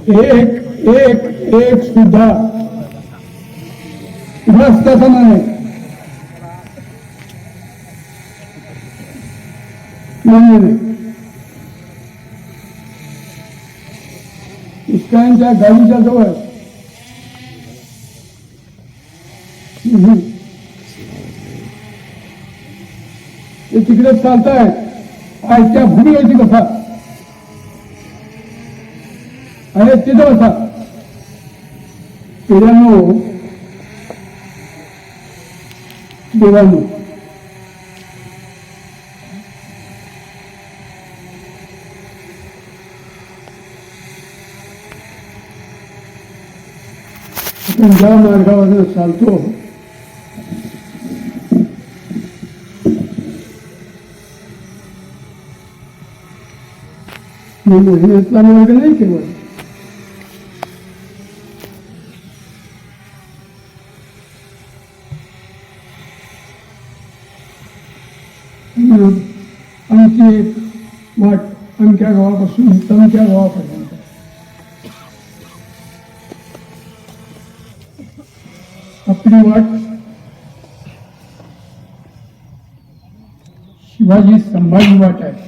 एक एक एक सुद्धा रस्त्याचा नाही मान्य नाही. इस्कांच्या गाडीच्या जवळ ते तिकडे चालतायत आज त्या भूमीवरची बसा अरे तिथं बसा. पिढ्यानो देवानो आपण ज्या मार्गावर चालतो मेहनतला मार्ग नाही केवळ आमची वाट अमक्या गावापासून तमक्या गावापर्यंत आपली वाट शिवाजी संभाजी वाट आहे.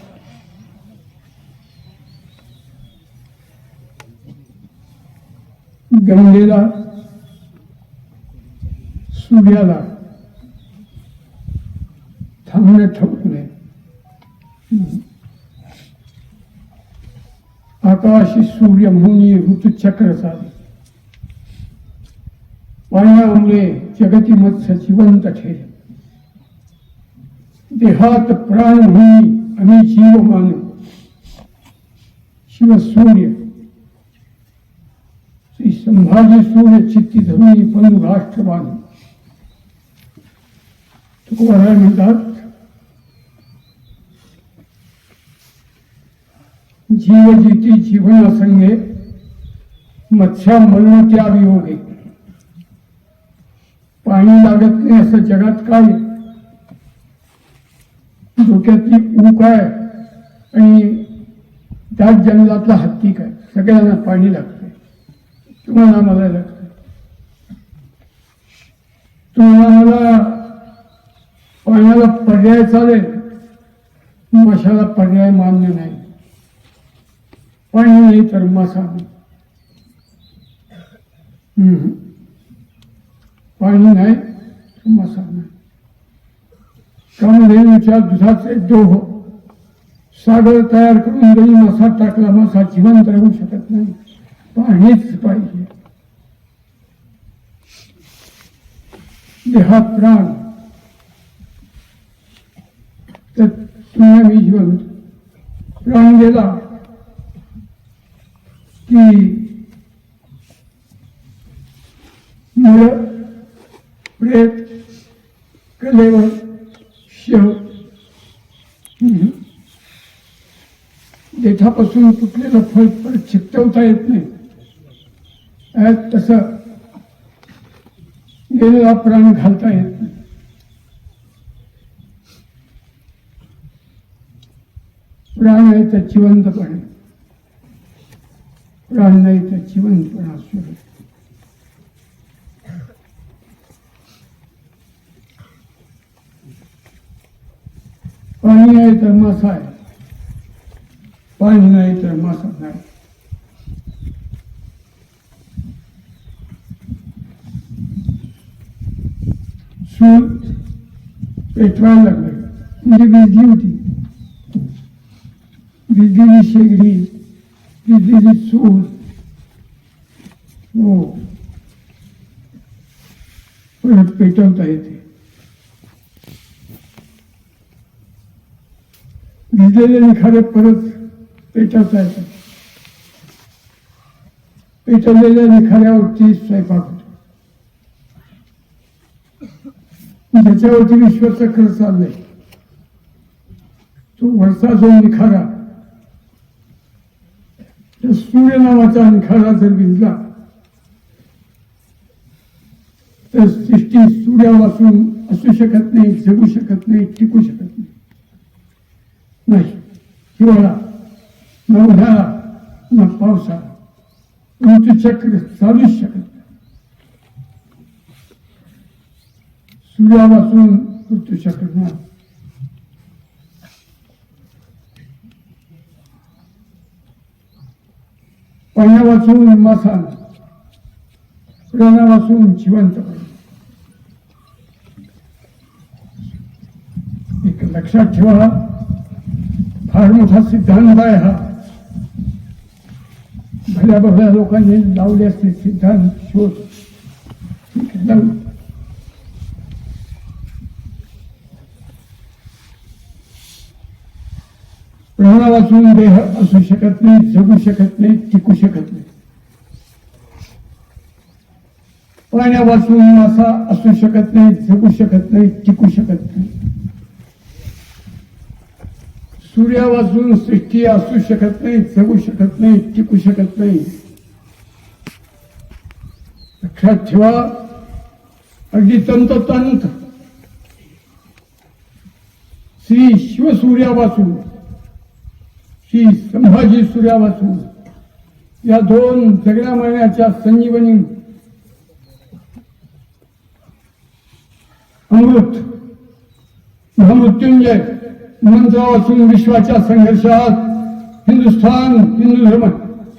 गंगेला सूर्याला थांबणं ठाऊक नाही. आकाशी सूर्य मुनी ऋतुचक्र चाले पाण्यामुळे जगती मत्स्य जिवंत ठेले. देहात प्राण होई आणि जीव मान शिव सूर्य श्री संभाजी सूर्य चित्ती धरुणी बंधू राष्ट्रवान. तुकोबाराय म्हणतात जीव जीती जीवन संगे मत्स्या मरण त्या वियोगे. पाणी लागत नाही असं जगात काय डोक्यातली ऊक आहे आणि त्याच जंगलातला हत्ती काय सगळ्यांना पाणी लागतंय. तुम्हाला मला लागतंय. तुम्हाला पाण्याला पर्याय चालेल माशाला पर्याय मान्य नाही. पाणी नाही तर मासा नाही. पाणी नाही तर मासा नाही. कामधेनूच्या दुधाचे दोह सागर तयार करून जरी मासा टाकला मासा जिवंत राहू शकत नाही. पाणीच पाहिजे. देहात प्राण तर तुम्ही मी जिवंत. प्राण गेला की मुळ प्रेत कलेवर शेव देठापासून तुटलेलं फळ परत चिकटवता येत नाही. तसं गेलेला प्राण घालता येत नाही. प्राण आहे तर जिवंतपणे प्राण नाही तर जिवंतपणा असू. पाणी आहे तर मासा आहे. पाणी नाही तर मासा नाही. सूर पेटवायला लागलं म्हणजे बिजली होती. बिजलेली शेगडी बिजलेली चूल हो परत पेटवता येते. भिजलेले निखारे परत पेटवता येतात. पेटवलेल्या निखाऱ्यावरती स्वयंपाक होतो. ज्याच्यावरती विश्वचक्र चाललंय तो वरचा जो निखारा त्या सूर्य नावाचा निखारा जर भिजला तर सृष्टी सूर्यापासून असू शकत नाही, जगू शकत नाही, टिकू शकत नाही. हिवाळा न उन्हाळा न पावसाळा ऋतुचक्र चालूच शकत नाही. सूर्यापासून ऋतुचक्र नाही. पाण्यापासून मासा, प्राण्यापासून जिवंत पाहिजे. एक लक्षात ठेवा, फार मोठा सिद्धांत आहे हा. भल्या भल्या लोकांनी लावले असते सिद्धांत शोध. प्राणापासून देह असू शकत नाही, जगू शकत नाही, टिकू शकत नाही. पाण्यापासून मासा असू शकत नाही, जगू शकत नाही, टिकू शकत नाही. सूर्यापासून सृष्टी असू शकत नाही, जगू शकत नाही, टिकू शकत नाही. लक्षात ठेवा, अगदी तंतोतंत श्री शिवसूर्यापासून श्री संभाजी सूर्यापासून या दोन जगण्या मरण्याच्या संजीवनी अमृत महामृत्युंजय मंत्रापासून विश्वाच्या संघर्षात हिंदुस्थान, हिंदू धर्म,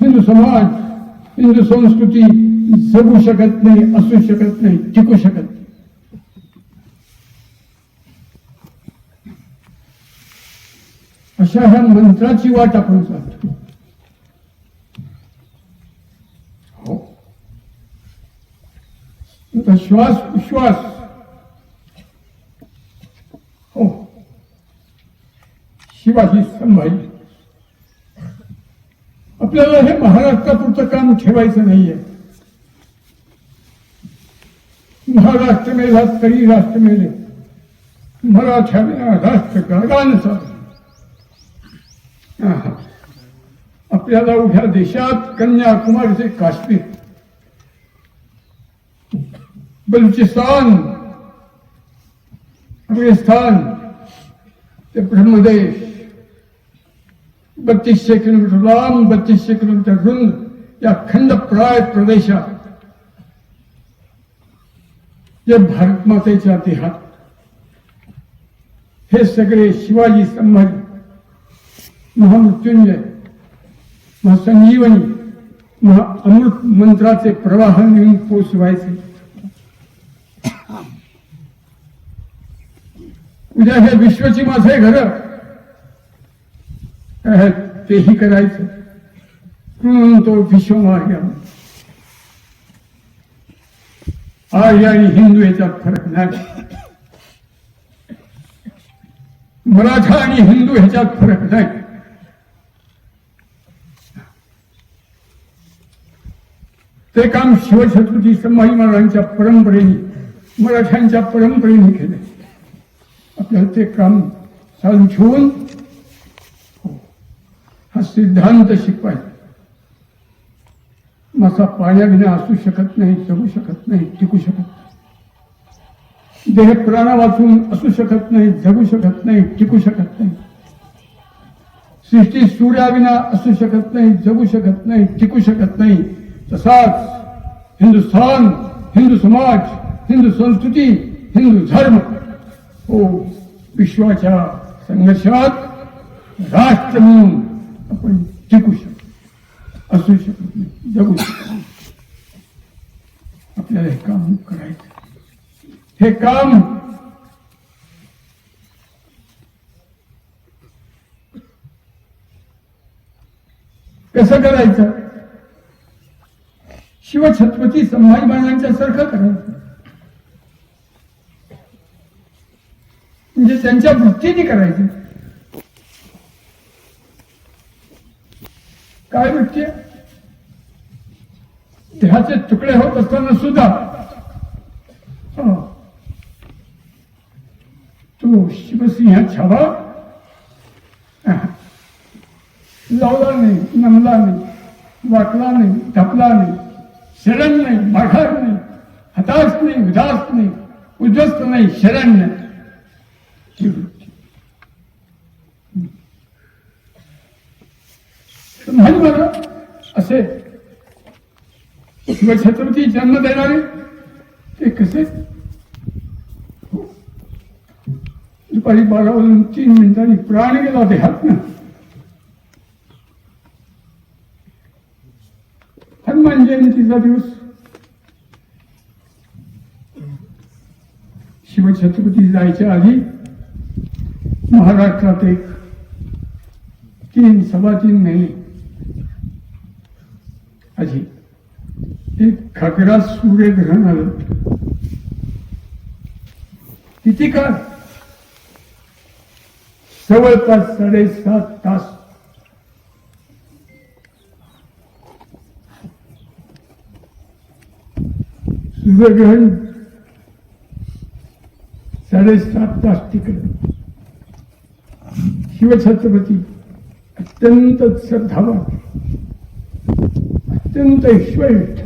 हिंदू समाज, हिंदू संस्कृती जगू शकत नाही, असू शकत नाही, टिकू शकत नाही. अशा ह्या मंत्राची वाट आपण चालतो. हो, श्वास उश्वास. हो, शिवाजी संभाजी. आपल्याला हे महाराष्ट्रापुरतं काम ठेवायचं नाहीये. महाराष्ट्र मेला तरी राष्ट्र मेले, मराठ्याने राष्ट्र गागांचा. आपल्याला उभ्या देशात कन्याकुमारी ते काश्मीर, बलुचिस्तान, अफगाणिस्तान ते ब्रह्मदेश, 3200 किलोमीटर लांब, 3200 किलोमीटर रुंद या खंडप्राय प्रदेशात जे भारत मातेच्या देहात हे सगळे शिवाजी संभाजी महामृत्युंजय, महासंजीवनी, महाअमृत मंत्राचे प्रवाह नेऊन पोचवायचे. उद्या हे विश्वची माझे घर तेही करायचं. म्हणून तो विश्वमार्ग. आर्य आणि हिंदू याच्यात फरक नाही. मराठा आणि हिंदू ह्याच्यात फरक नाही. ते काम शिवछत्रपती संभाजी महाराजांच्या परंपरेने, मराठ्यांच्या परंपरेने केले. आपल्याला ते काम चालू ठेवून हा सिद्धांत शिकवायचा. मासा पाण्याविना असू शकत नाही, जगू शकत नाही, टिकू शकत नाही. देह प्राणा वाचून असू शकत नाही, जगू शकत नाही, टिकू शकत नाही. सृष्टी सूर्याविना असू शकत नाही, जगू शकत नाही, टिकू शकत नाही. तसाच हिंदुस्थान, हिंदू समाज, हिंदू संस्कृती, हिंदू धर्म हो विश्वाच्या संघर्षात राष्ट्र म्हणून आपण टिकू शकतो, असू शकत नाही, जगू शकतो. आपल्याला हे काम करायचं. हे काम कसं करायचं? शिवछत्रपती संभाजी महाराजांच्या सारखं करायचं. म्हणजे त्यांच्या वृत्तीने करायचं. काय वृत्ती? देहाचे तुकडे होत असताना सुद्धा तो शिवसिंह छावा लावला नाही, नमला नाही, वाकला नाही, ढपला नाही, शरण नाही, माघार नाही, हताश नाही, उदास नाही, उद्ध्वस्त नाही, शरण्य. संभाजी महाराज असे शिवछत्रपती जन्म देणारे ते कसे? दुपारी 12:03 प्राण गेला देहातनं. हनुमान जयंतीचा दिवस. शिवछत्रपती जायच्या आधी महाराष्ट्रात एक 3-3.25 महिने आधी एक खगडा सूर्यग्रहण आलं. किती काळ? जवळपास 7.5 तास. सूर्यग्रहण 7.5 तास टिकलं. शिवछत्रपती अत्यंत श्रद्धावान, अत्यंत ईश्वरनिष्ठ,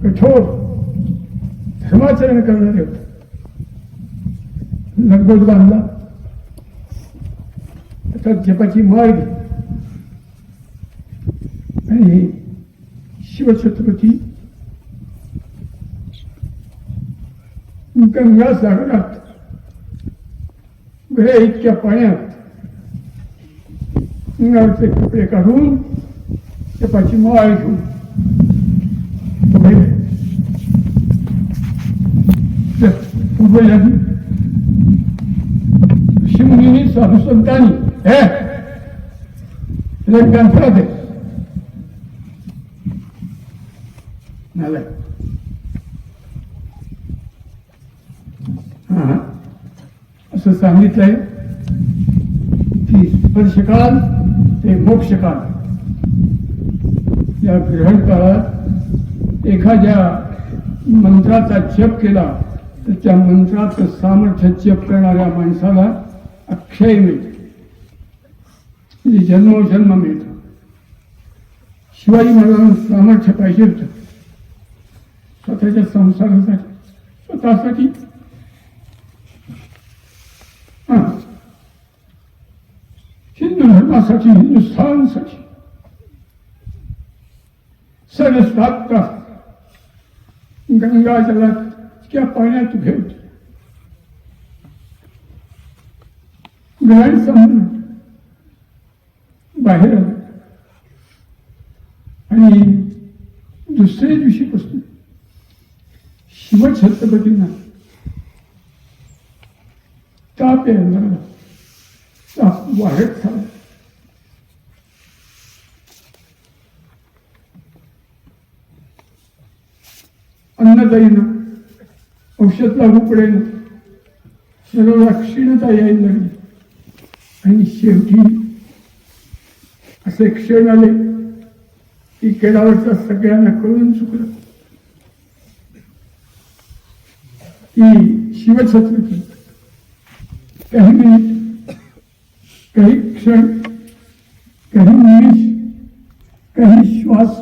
कठोर धर्माचरण करणारे होते. लगबग बांधला. आता जपाची माळ घे. आणि शिवछत्रपती गंगा सागरात गळ्या इतक्या पाण्यात अंगावरचे कपडे काढून जपाची माळ घेऊन पूर्वजांनी ऋषीमुनी साधू संतांनी ग्रंथात आहे नालाय. असं सांगितलंय की स्पर्शकाल ते मोक्षकाल या ग्रहण काळात एखाद्या मंत्राचा जप केला तर त्या मंत्राचं सामर्थ्य जप करणाऱ्या माणसाला अक्षय मिळते, म्हणजे जन्मोजन्म मिळतो. शिवाजी महाराजांना सामर्थ्य पाहिजे होतं स्वतःच्या संसारासाठी, स्वतःसाठी. हिंदू धर्मासाठी, हिंदुस्थानसाठी 7.5 तास गंगा जलात इतक्या पाण्यात उभे होते. ग्रहण संपलं, बाहेर आलं आणि दुसऱ्या दिवशीपासून शिवछत्रपतींना ताप यायला लागला. ताप वाढत चालला. अन्न जाईना, औषध लागू पडेल, शरीराला क्षीणता यायला लागली. आणि शेवटी असे क्षण आले की केडावरचा सगळ्यांना कळून चुकलं की शिवछत्रपती काही मिनिट, काही क्षण, काही निमिष, काही श्वास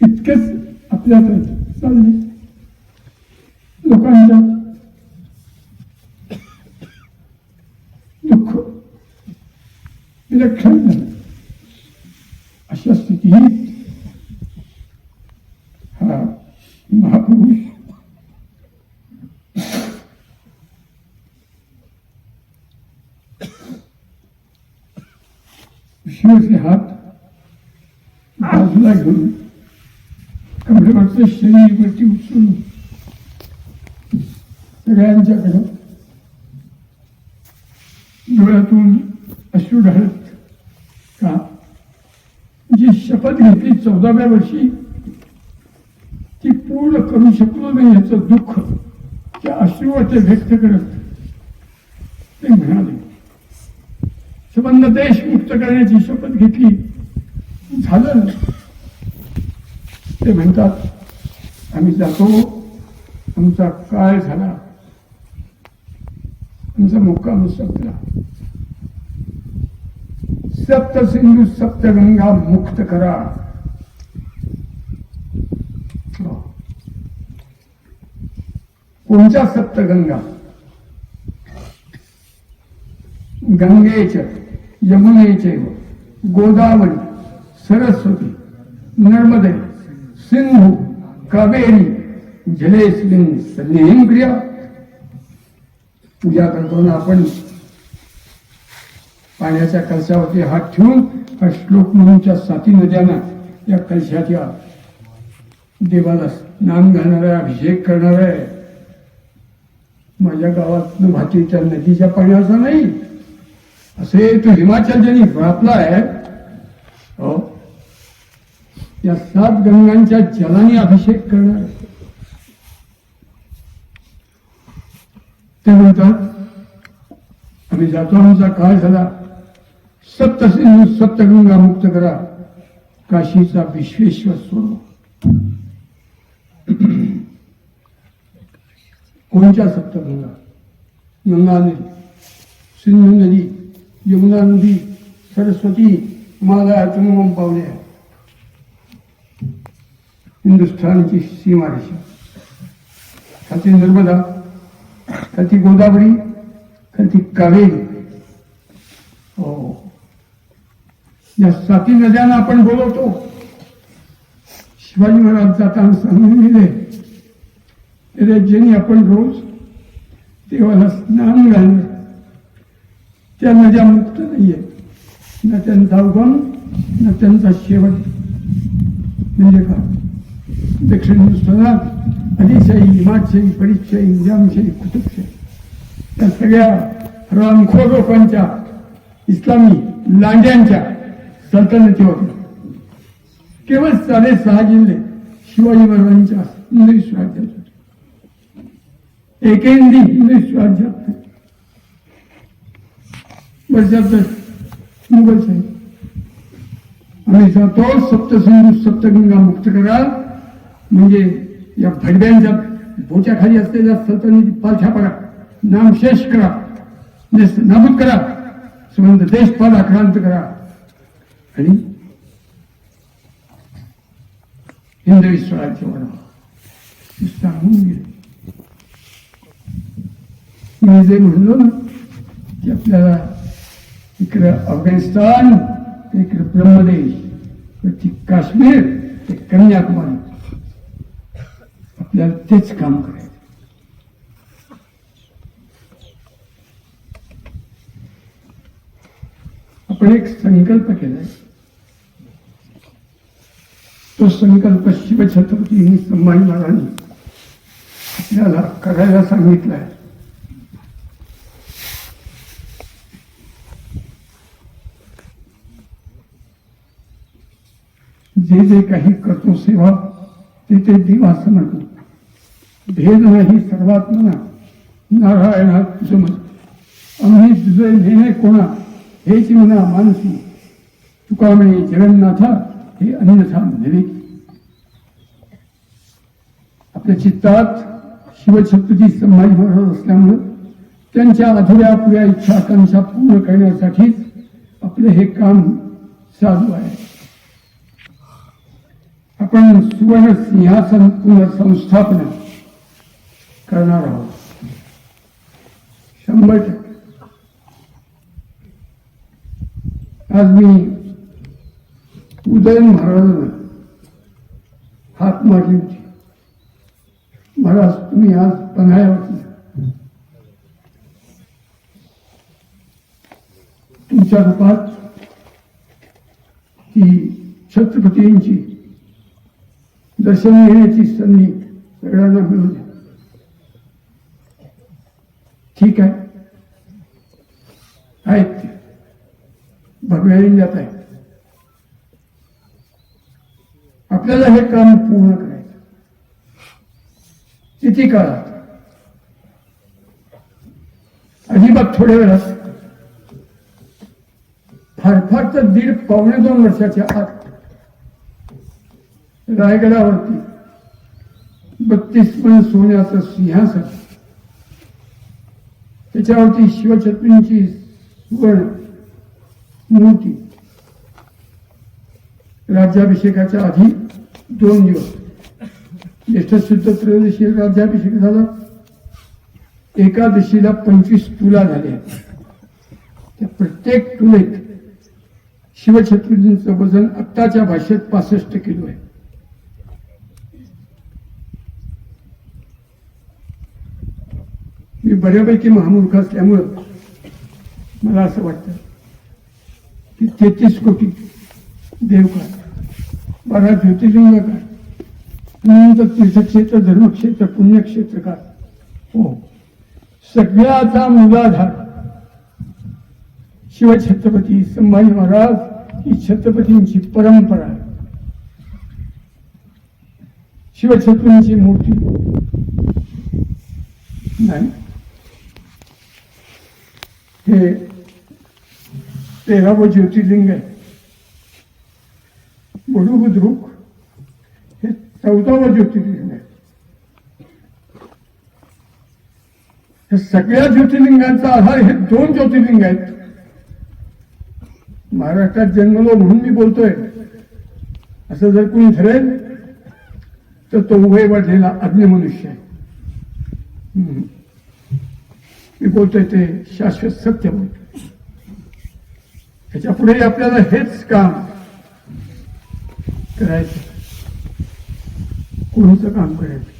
इतकेच आपल्याकडे चालले. लोकांच्या दुःख विलक्षण झालं. अशा स्थितीत हा महापुरुष शिवचे हात बाजूला घेऊन कमरेवरचं शरीरवरती उचलून सगळ्यांच्याकडं डोळ्यातून अश्रू ढाळत, का जी शपथ घेतली 14व्या वर्षी ती पूर्ण करू शकलो नाही याचं दुःख त्या अश्रूवरती व्यक्त करत ते म्हणाले, संबंध देश मुक्त करण्याची शपथ घेतली, झालं. ते म्हणतात आम्ही जातो, आमचा काळ झाला, आमचा मुक्काम संपला. सप्त सिंधू सप्तगंगा मुक्त करा. कोणत्या सप्तगंगा? गंगेच, यमुनेचे, गोदावरी, सरस्वती, नर्मदे सिंधू कावेरी जलेस्मिन सन्निधिं क्रिया. पूजा करताना आपण पाण्याच्या कलशावरती हात ठेवून हा श्लोक म्हणूनच्या 7 नद्यांना या कलशाच्या देवाला स्नान घालणार आहे, अभिषेक करणार आहे. माझ्या गावात भातीच्या नदीच्या पाण्याचा नाही, असे तो हिमाचल ज्यांनी व्यापला आहे, हो, या 7 गंगांच्या जलाने अभिषेक करणार आहे. ते म्हणतात आम्ही जातो, आमचा काळ झाला, सप्तसिंधू सप्तगंगा मुक्त करा, काशीचा विश्वेश्वर सोडवा. कोणत्या सप्तगंगा? गंगा नदी, सिंधू नदी, यमुना नदी, सरस्वती, हिमालयातून पावल्या, हिंदुस्थानची सीमारेषा. खालती नर्मदा, खालती गोदावरी, खालती कावेरी. हो, या 7 नद्यांना आपण बोलवतो. शिवाजी महाराज जाताना सांगून गेले, ज्यांनी आपण रोज देवाला स्नान घालणे, त्या नद्या मुक्त नाहीये, न त्यांचा उगम न त्यांचा शेवट. म्हणजे का? दक्षिण हिंदुस्थानात आदिशाही, हिमातशाही, परिशाही, निजामशाही, कुतुबशाही त्या सगळ्या रामखोर लोकांच्या, इस्लामी लांड्यांच्या सल्तनती होत्या. केवळ 6.5 जिल्हे शिवाजी महाराजांच्या हिंदवी स्वराज्यात होते. एकेंदी हिंदवी स्वराज्यात वर्षात मुघल साहेब. आम्ही जातो, सप्तसिंधू सप्तगंगा मुक्त करा, म्हणजे या भडव्यांच्या बोच्याखाली असलेल्या सल्तनती पालथ्या पडा, नामशेष करा, नाबूद करा, संबंध देशपाल आक्रांत करा आणि हिंदवी स्वराज्य वाढवा. सांगून गेले. मी जे म्हणलो ना की आपल्याला इकडे अफगाणिस्तान, इकडे ब्रह्मदेश, ती काश्मीर, ते कन्याकुमारी, आपल्याला तेच काम करायचं. आपण एक संकल्प केलाय. तो संकल्प शिवछत्रपती संभाजी महाराजांनी आपल्याला करायला सांगितलाय. जे जे काही करतो सेवा, ते ते देवा समर्पण. भेद नाही सर्वात्मना नारायणात जमत. आम्ही तुझे नेणे कोणा, हेच म्हणा मानसी. तुका म्हणे जगन्नाथा, हे अन्यथा नव्हे. आपल्या चित्तात शिवछत्रपती संभाजी महाराज असल्यामुळे त्यांच्या अधुऱ्या पुऱ्या इच्छा आकांक्षा पूर्ण करण्यासाठीच आपले हे काम चालू आहे. आपण सुवर्ण सिंहासन पुनर्संस्थापना करणार आहोत 100%. आज मी उदयन महाराजांना हात मारली होती. महाराज, तुम्ही आज पन्हाळ्यावरती तुमच्या रूपात ती छत्रपतींची दर्शन घेण्याची संधी सगळ्यांना मिळू द्या. ठीक आहे, आहेत ते भगव्या जात आहे. आपल्याला हे काम पूर्ण करायचं. किती काळात? अजिबात थोड्या वेळात. फार फार तर 1.5-2 वर्षाच्या आत रायगडावरती 32 मन सोन्याचं सिंहासन, त्याच्यावरती शिवछत्रपतींची सुवर्ण मूर्ती. राज्याभिषेकाच्या आधी 2 दिवस ज्येष्ठ शुद्ध त्रयोदशी राज्याभिषेक झाला. एकादशीला 25 तुला झाल्या. त्या प्रत्येक तुलेत शिवछत्रपतींचं वजन आत्ताच्या भाषेत 65 किलो आहे. मी बऱ्यापैकी महामूर्ख असल्यामुळं मला असं वाटतं की 33 कोटी देव काय, 12 ज्योतिर्लिंग काय, अनंत तीर्थक्षेत्र, धर्मक्षेत्र, पुण्यक्षेत्र काय, हो सगळ्याचा मूलाधार शिवछत्रपती संभाजी महाराज ही छत्रपतींची परंपरा आहे. शिवछत्रपतींची मूर्ती नाही, हे 13वं ज्योतिर्लिंग आहे. बुद्रुक हे 14वं ज्योतिर्लिंग आहे. हे सगळ्या ज्योतिर्लिंगांचा आधार हे 2 ज्योतिर्लिंग आहेत. महाराष्ट्रात जन्मलो म्हणून मी बोलतोय असं जर कोणी ठरेल तर तो उभय वाढलेला अज्ञ मनुष्य आहे. मी बोलतोय ते शाश्वत सत्य बोलतोय. त्याच्या पुढे आपल्याला हेच काम करायचं. कोणाचं काम करायचं?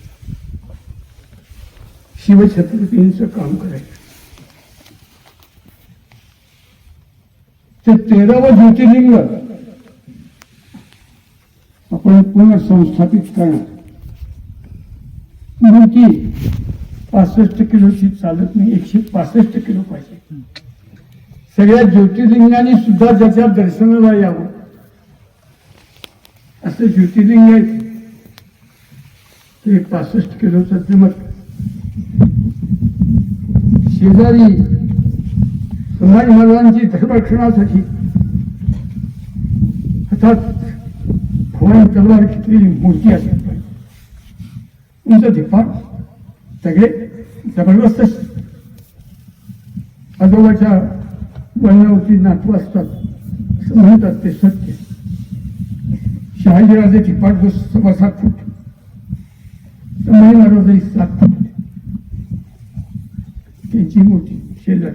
शिवछत्रपतींचं काम करायचं. ते 13वं ज्योतिर्लिंग आपण पुनर्संस्थापित करणार. मूर्ती 65 किलोची चालत नाही, 165 किलो पाहिजे. सगळ्या ज्योतिर्लिंगांनी सुद्धा ज्याच्या दर्शनाला यावं असं ज्योतिर्लिंग आहे ते 65 किलोचं जमत. शेजारी संभाजी महाराजांची धर्मरक्षणासाठी हातात घोडा तलवार घेतलेली मूर्ती असली पाहिजे. उंच धिप्पाड, सगळे जबरदस्त. आजोबाच्या वळणावरती नातू असतात असं म्हणतात, ते सत्य. शहाजीराजे धिप्पाड 7 फूट, संभाजी महाराजही 7 फूट. त्यांची मूर्ती शेजार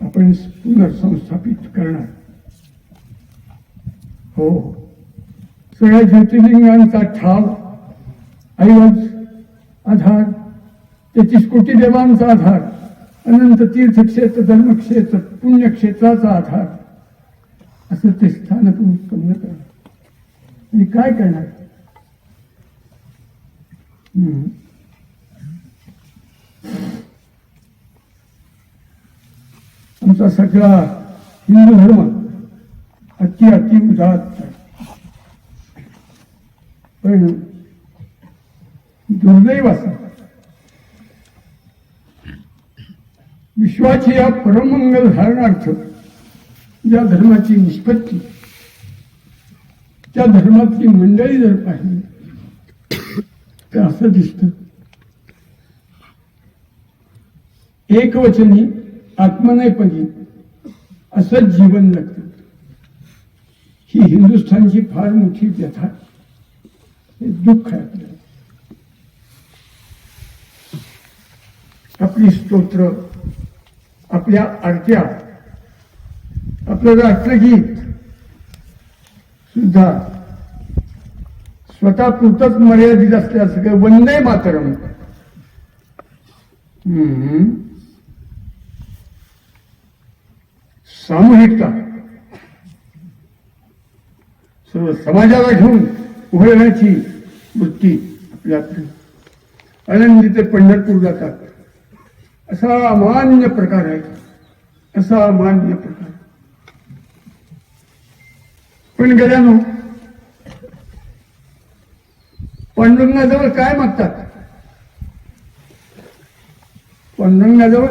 आपण पुनर्संस्थापित करणार. हो, सगळ्या ज्योतिर्लिंगांचा ठाव, ऐवज, आधार, 33 कोटी देवांचा आधार, अनंत तीर्थक्षेत्र, धर्मक्षेत्र, पुण्यक्षेत्राचा आधार, असं ते स्थानपूर्ण करणं करणार. आणि काय करणार? आमचा सगळा हिंदू धर्म अति उदात्त आहे. पण दुर्दैव असं विश्वाची या परमंगल धारणार्थ ज्या धर्माची निष्पत्ती, त्या धर्मातली मंडळी जर पाहिली तर असं दिसतं एकवचनी आत्मनेपदी असंच जीवन लागतं. ही हिंदुस्थानची फार मोठी व्यथा, हे दुःख आहे आपल्याला. आपली स्तोत्र, आपल्या आरत्या, आपलं राष्ट्रगीत सुद्धा स्वतः पुरतच मर्यादित असल्याचं काय. वंदे मातरम, सामूहिकता, सर्व समाजाला घेऊन उभे राहण्याची वृत्ती आपल्याकडे. आनंदी ते पंढरपूर जातात, असा अमान्य प्रकार आहे, असा अमान्य प्रकार. पण गेल्यानो पांडुरंगाजवळ काय मागतात? पांडुरंगाजवळ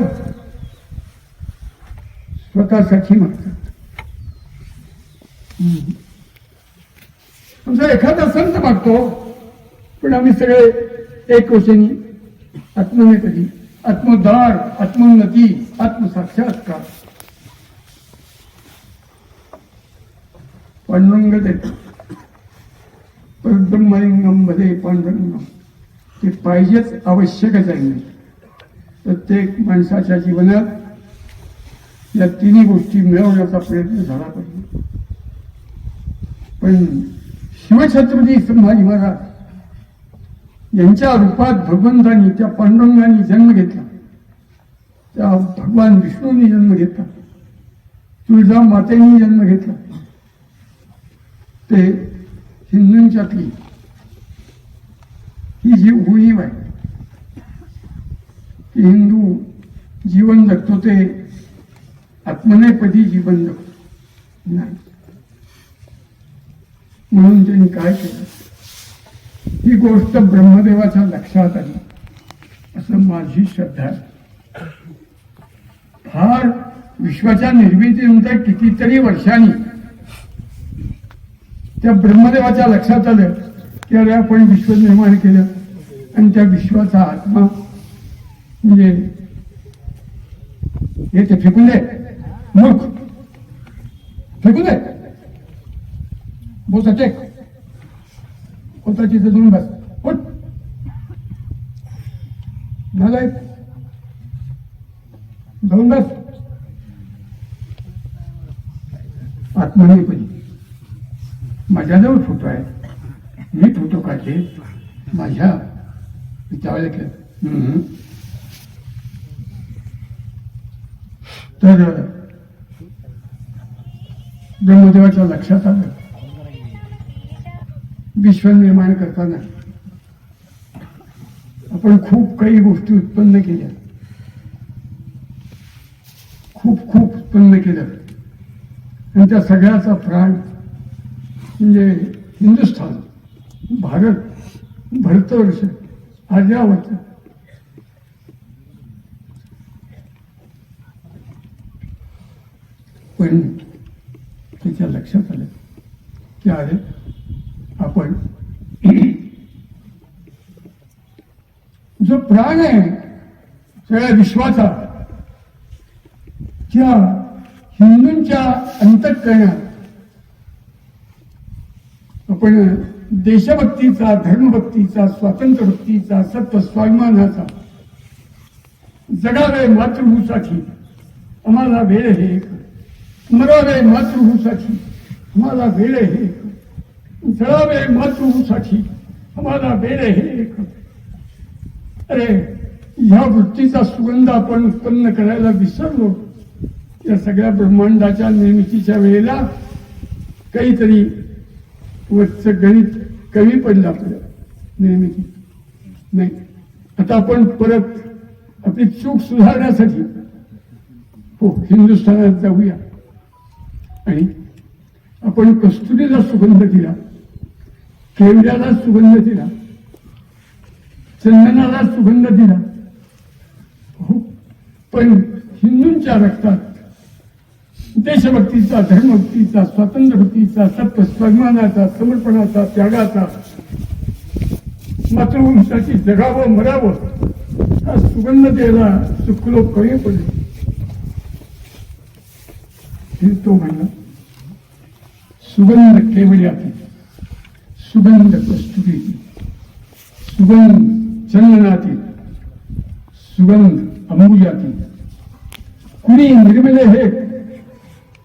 स्वतःसाठी मागतात. आमचा एखादा संत मागतो, पण आम्ही सगळे एकवचनी आत्मनेपदी, आत्मोद्धार, आत्मोन्नती, आत्मसाक्षात्कार. पांडुरंग देतो. परब्रह्मलिंगम भले पांडुरंगम, ते पाहिजेच, आवश्यकच आहे. प्रत्येक माणसाच्या जीवनात या तिन्ही गोष्टी मिळवण्याचा प्रयत्न झाला पाहिजे. पण शिवछत्रपती संभाजी महाराज यांच्या रूपात भगवंतांनी, त्या पांडुरंगाने जन्म घेतला, त्या भगवान विष्णूंनी जन्म घेतला, तुळजा मातेने जन्म घेतला. ते हिंदूंच्यातली ही जी उणीव आहे, की हिंदू जीवन जगतो ते आत्मनेपदी जीवन जगतो नाही. म्हणून त्यांनी काय केलं, ही गोष्ट ब्रह्मदेवाच्या लक्षात आली असं माझी श्रद्धा आहे. फार विश्वाच्या निर्मितीनंतर कितीतरी वर्षांनी त्या ब्रह्मदेवाच्या लक्षात आलं की अरे आपण विश्व निर्माण केलं आणि त्या विश्वाचा आत्मा म्हणजे हे ते फेकून दे, मूर्ख, फेकून दे, बोलता टेक, होता तिथे जाऊन बस, उठ, नालायक, जाऊन बस. आत्मनेपदी माझ्याजवळ फोटो आहे, मी फोटो काढले, माझ्या त्यावेळेला केलं. तर ब्रह्मदेवाच्या लक्षात आलं विश्व निर्माण करताना आपण खूप काही गोष्टी उत्पन्न केल्या, खूप उत्पन्न केलं आणि त्या सगळ्याचा प्राण म्हणजे हिंदुस्थान, भारत, भारतवर्ष, आर्यावर्त. पण त्याच्या लक्षात आलं की अरे आपण जो प्राण आहे सगळ्या विश्वाचा, त्या हिंदूंच्या अंतःकरणात आपण देशभक्तीचा, धर्मभक्तीचा, स्वातंत्र्यभक्तीचा, सत्य स्वाभिमानाचा, जगावे मातृभूसाठी आम्हाला वेळ हे, मरावे मातृभूसाठी आम्हाला वेळ हे, जळावे मातृभूसाठी आम्हाला वेळ हे. अरे ह्या वृत्तीचा सुगंध आपण उत्पन्न करायला विसरलो. या सगळ्या ब्रह्मांडाच्या निर्मितीच्या वेळेला काहीतरी वरचं गणित कमी पडलं आपलं, निर्मिती नाही. आता आपण परत आपली चूक सुधारण्यासाठी हो हिंदुस्थानात जाऊया आणि आपण कस्तुरीला सुगंध दिला, केवड्याला सुगंध दिला, चंदनाला सुगंध दिला. हो, पण हिंदूंच्या रक्तात देशभक्तीचा, धर्मभक्तीचा, स्वातंत्र्यभक्तीचा, सत्य स्वाभिमानाचा, समर्पणाचा, त्यागाचा, मातृभूमीसाठी जगावं मरावं हा सुगंध द्यायला चुकलो, कमी पडले. तो म्हणला सुगंध केवड्याची, सुगंध कस्तुरीची, सुगंध चंदनाची, सुगंध अंबुजाची. कुणी निर्मिले हे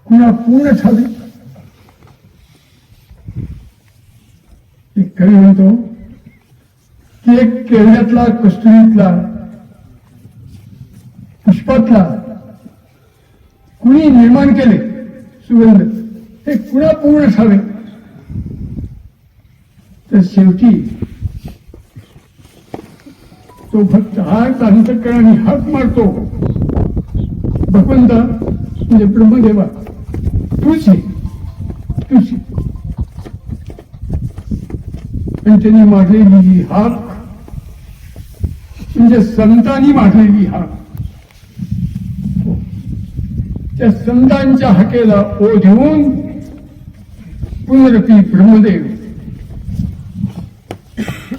कुणा पूर्ण ठावे. एक कवी म्हणतो की एक केवड्यातला, कस्तुरीतला, पुष्पातला कुणी निर्माण केले सुगंध, हे कुणा पूर्ण ठावे. तर शेवटी तो भक्त हात अंतःकरणाने हाक मारतो, भगवंता म्हणजे ब्रह्मदेवा तूच आहे, तूच. आणि त्यांनी मारलेली ही हाक म्हणजे संतांनी मारलेली हाक. त्या संतांच्या हाकेला ओ देऊन पुनरपी ब्रह्मदेव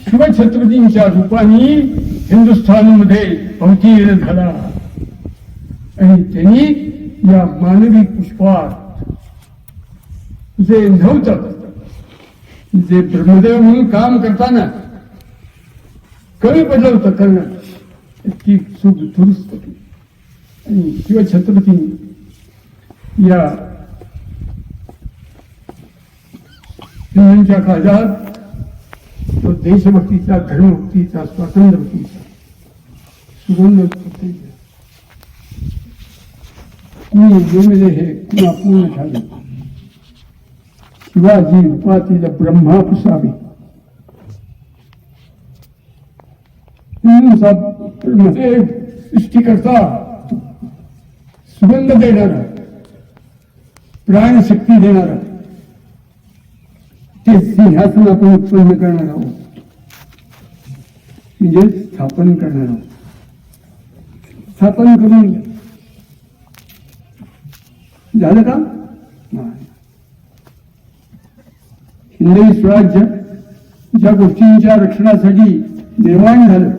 शिवछत्रपतींच्या रूपाने हिंदुस्थानमध्ये अवतीर्ण झाला आणि त्यांनी या मानवी पुष्पात जे नव्हतं, जे ब्रह्मदेव म्हणून काम करताना कमी पडलं होतं करणं, ती चूक दुरुस्त केली. आणि शिवछत्रपतींनी या हिंदूंच्या काळात तो देशभक्तीचा, धर्मभक्तीचा, स्वातंत्र्यभक्तीचा सुगंध फुटायचा. कुणी जन्मले हे कुणा पूर्ण झाले. शिवाजी उपातील ब्रह्मा पुसावे. हिंदूंचा मध्ये सृष्टीकर्ता, सुगंध देणारा, प्राणशक्ती देणारा, ते सिंहासन आपण उत्पन्न करणार आहोत, म्हणजे स्थापन करणार आहोत. स्थापन करून झालं का? हिंदवी स्वराज्य ज्या गोष्टींच्या रक्षणासाठी निर्माण झालं,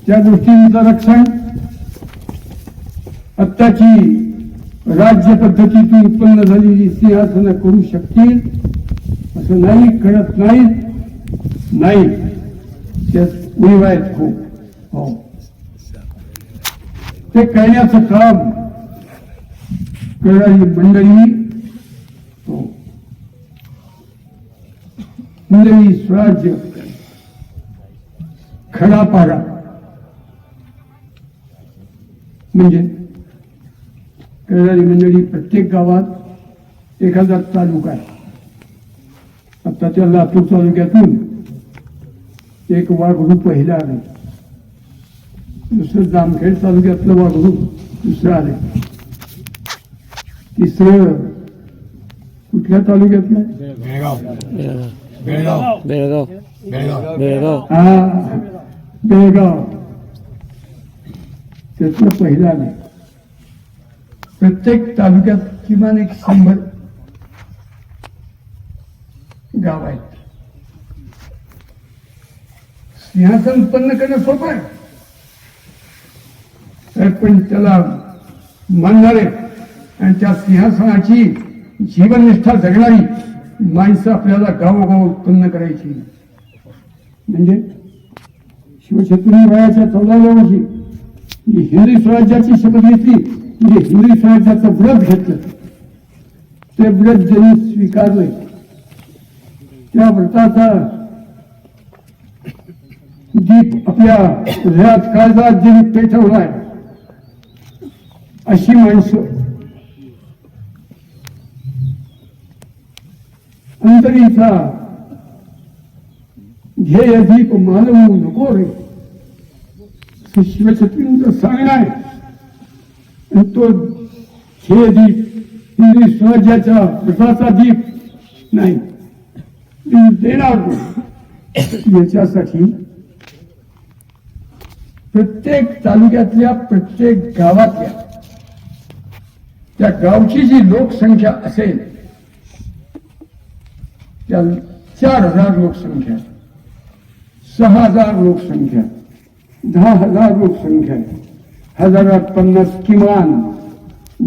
त्या गोष्टींचं रक्षण आत्ताची राज्य पद्धतीतून उत्पन्न झालेली सिंहासनं करू शकतील असं नाही, करत नाही. त्यात उणीवा आहेत खूप. हो, ते करण्याचं काम करणारी मंडळी, हो, हिंदवी स्वराज्य खडापाडा म्हणजे करणारी मंडळी. प्रत्येक गावात एखादा तालुका आहे. आता त्या लातूर तालुक्यातून एक वाघरू पहिला आले, दुसरं जामखेड तालुक्यातलं वाघरू दुसरं आले, तिसरं कुठल्या तालुक्यातलं? बेळगाव त्यातलं पहिलं आले. प्रत्येक तालुक्यात किमान एक 100 गाव आहेत. सिंहासन उत्पन्न करणं सोपं आहे, पण त्याला मानणारे आणि त्या सिंहासनाची जीवननिष्ठा जगणारी माणसं आपल्याला गावोगाव उत्पन्न करायची. म्हणजे शिवछत्रपतीरायाच्या 14व्या वर्षी हिंदवी स्वराज्याची शपथ घेतली, म्हणजे हिंदवी स्वराज्याचं व्रत घेतलं. ते व्रत ज्यांनी स्वीकारलंय त्या व्रताचा दीप आपल्या हृदयात काळजात ज्यांनी पेटवलाय अशी माणसं अंतरीचा ध्येय दीप मानवू नको रे, शिवछत्रींचं सांगणं आहे. आणि तो ध्येय दीप हिंदवी स्वराज्याच्या व्रताचा दीप नाही देणार. याच्यासाठी प्रत्येक तालुक्यातल्या, प्रत्येक गावातल्या, त्या गावची जी लोकसंख्या असेल त्या 4000 लोकसंख्या, 6000 लोकसंख्या, 10,000 लोकसंख्या, 1050 किमान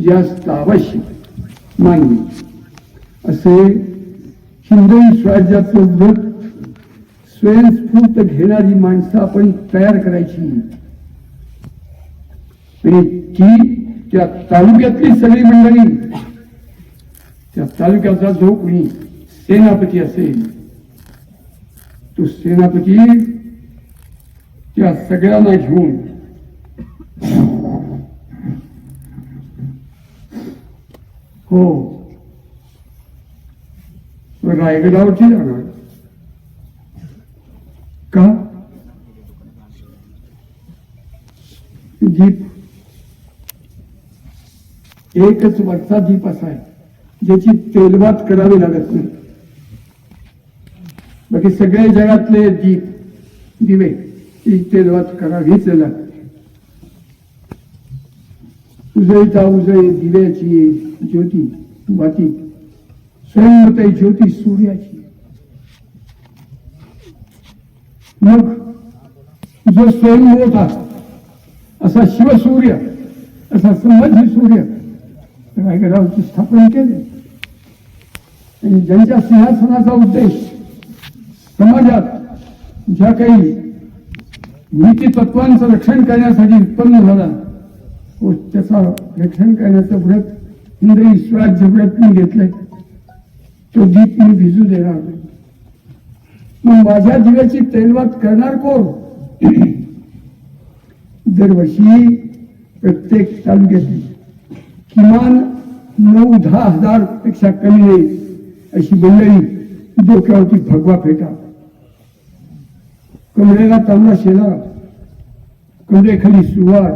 जास्त आवश्यक मानवी असे हिंदवी स्वराज्याचं व्रत स्वयंस्फूर्त घेणारी माणसं आपण तयार करायची. आणि ती त्या तालुक्यातली सगळी मंडळी, त्या तालुक्याचा जो कोणी सेनापती असेल तो सेनापती त्या सगळ्यांना घेऊन हो रायगडावरती जाणार. का? दीप एकच वरचा दीप असा आहे ज्याची तेलवात करावी लागत नाही. बाकी सगळे जगातले दीप दिवे ही तेलवात करावीच लागते. उजळीता उजळी दिव्याची ज्योती वाती, स्वयंवत ज्योती सूर्याची. मग जो स्वयं होता असा शिवसूर्य, असा संबंधी सूर्य रायगडावरती स्थापन केले. आणि ज्यांच्या सिंहासनाचा उद्देश समाजात ज्या काही नीती तत्वांचं रक्षण करण्यासाठी उत्पन्न झाला, त्याचा रक्षण करण्याचं व्रत हिंदवी स्वराज्य व्रत मी घेतलंय. तो दीप मी भिजू देणार नाही. मग माझ्या दिव्याची तैलवात करणार कोण? दरवर्षी प्रत्येक तालुक्यातील किमान 9-10 हजार पेक्षा कमी नाही अशी मंडळी डोक्यावरती भगवा फेटा, कमरेला तांबडा शेला, कमरेखाली सुवार,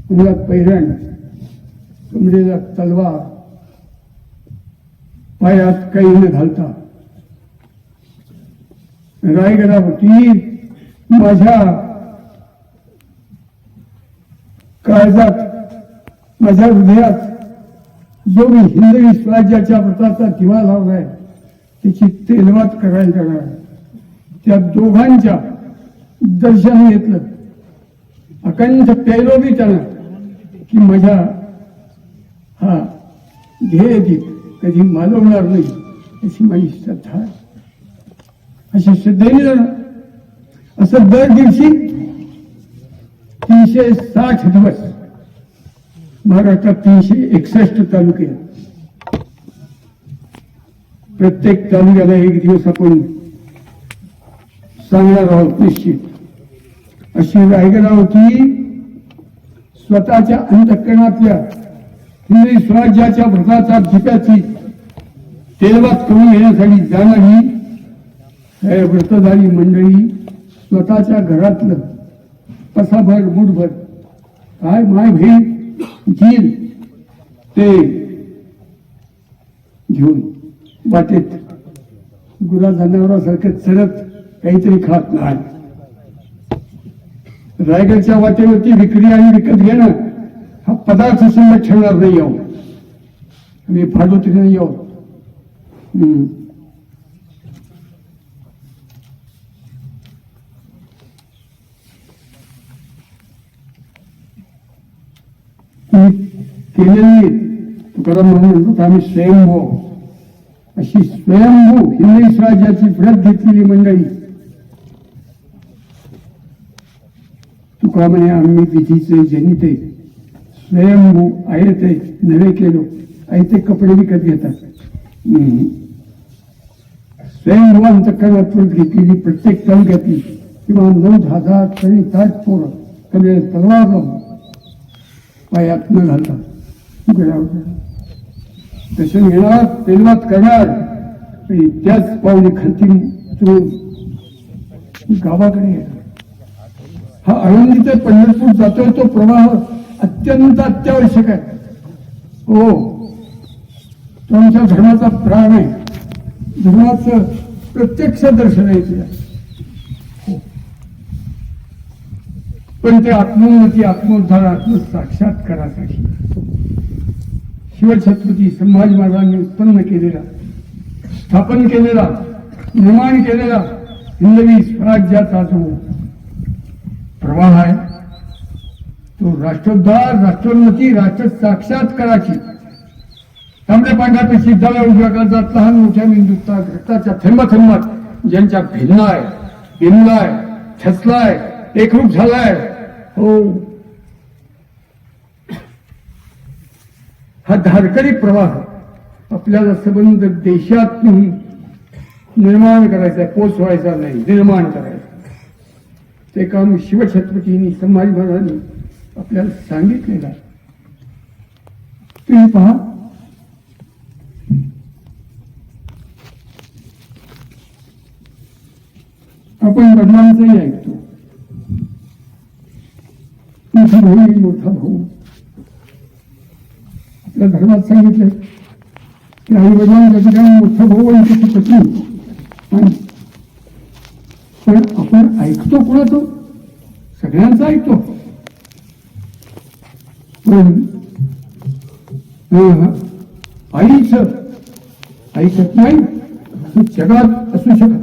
अंगात पैरण, कमरेला तलवार, पायात काही न घालता रायगडावरती माझ्या काळजात, माझ्या हृदयात जो मी हिंदवी स्वराज्याच्या व्रताचा दिवा लावलाय त्याची तेलवात करायला जाणार. त्या दोघांच्या दर्शन घेतलं, अखंड पेलो बी त्याला की माझ्या हा ध्येय दीप कधी मालवणार नाही अशी माझी श्रद्धा आहे. अशा श्रद्धेने जाणार. असं दर दिवशी 360 दिवस महाराष्ट्रात 361 तालुके, प्रत्येक तालुक्याला एक दिवस आपण सांगणार आहोत निश्चित. अशी रायगडावरती स्वतःच्या अंतःकरणातल्या हिंदवी स्वराज्याच्या व्रताचा दिप्याची तेलवात करून घेण्यासाठी जाणारी व्रतधारी मंडळी स्वतःच्या घरातलं पसाभर मुठभर काय माय बहीण घेईल ते घेऊन वाटेत गुरा जनावरासारखं चरत काहीतरी खात नाही. रायगडच्या वाटेवरती विक्री आणि विकत घेणं हा पदार्थ शिल्लक ठेवणार नाही आहोत. आम्ही फाडोतीने नाही आहोत. केलेली तुकाराम म्हणून आम्ही स्वयंभू, अशी स्वयंभू हिंदवी स्वराज्याची व्रत घेतलेली मंडळी. तुका म्हणे आम्ही विधीचे जनिते स्वयंभू आहे ते नवे केलो, आहे ते कपडे विकत घेतात. स्वयंभू अंतःकरणात व्रत घेतलेली प्रत्येक तालुक्यातली किंवा 9-10 हजार तरी ताट पोरं कमी तलवार लावून पायात न घालता दर्शन घेणार, तेलवात करणार, त्याच पावली खालती गावाकडे येणार. हा आळंदी ते पंढरपूर जातोय तो प्रवाह अत्यंत अत्यावश्यक आहे. हो, तो आमच्या धर्माचा प्राण आहे. धर्माचं प्रत्यक्ष दर्शन आहे तुला. पण ते आत्मोन्नती, आत्मोद्धार, आत्मसाक्षात्कारासाठी शिवछत्रपती संभाजी महाराजांनी उत्पन्न केलेला, स्थापन केलेला, निर्माण केलेला हिंदवी स्वराज्याचा जो प्रवाह आहे तो राष्ट्रोद्धार, राष्ट्रोन्नती, राष्ट्र साक्षात्काराची तांबड्या पांढऱ्या पेशी डाव्या उजव्या काळजात लहान मोठ्या मेंदूत रक्ताच्या थेंबाथेंबात ज्यांच्या भिनलाय, बिनलाय, ठसलाय, एकरूप झालाय. हो, हा धारकरी प्रवाह आपल्याला संबंध देशात निर्माण करायचा, पोचवायचा नाही, निर्माण करायचा. ते काम शिवछत्रपतींनी, संभाजी महाराजांनी आपल्याला सांगितलेलं आहे. तुम्ही पहा, आपण वडिलांचंही ऐकतो, मोठा भाऊ, मोठा भाऊ. आपल्या धर्मात सांगितलंय की आई वडिलांच्या ठिकाणी मोठा भाऊ आणि त्याची पत्नी. पण आपण ऐकतो कोणाचं? सगळ्यांचं ऐकतो. पण आईच ऐकत नाही हे जगात असू शकत.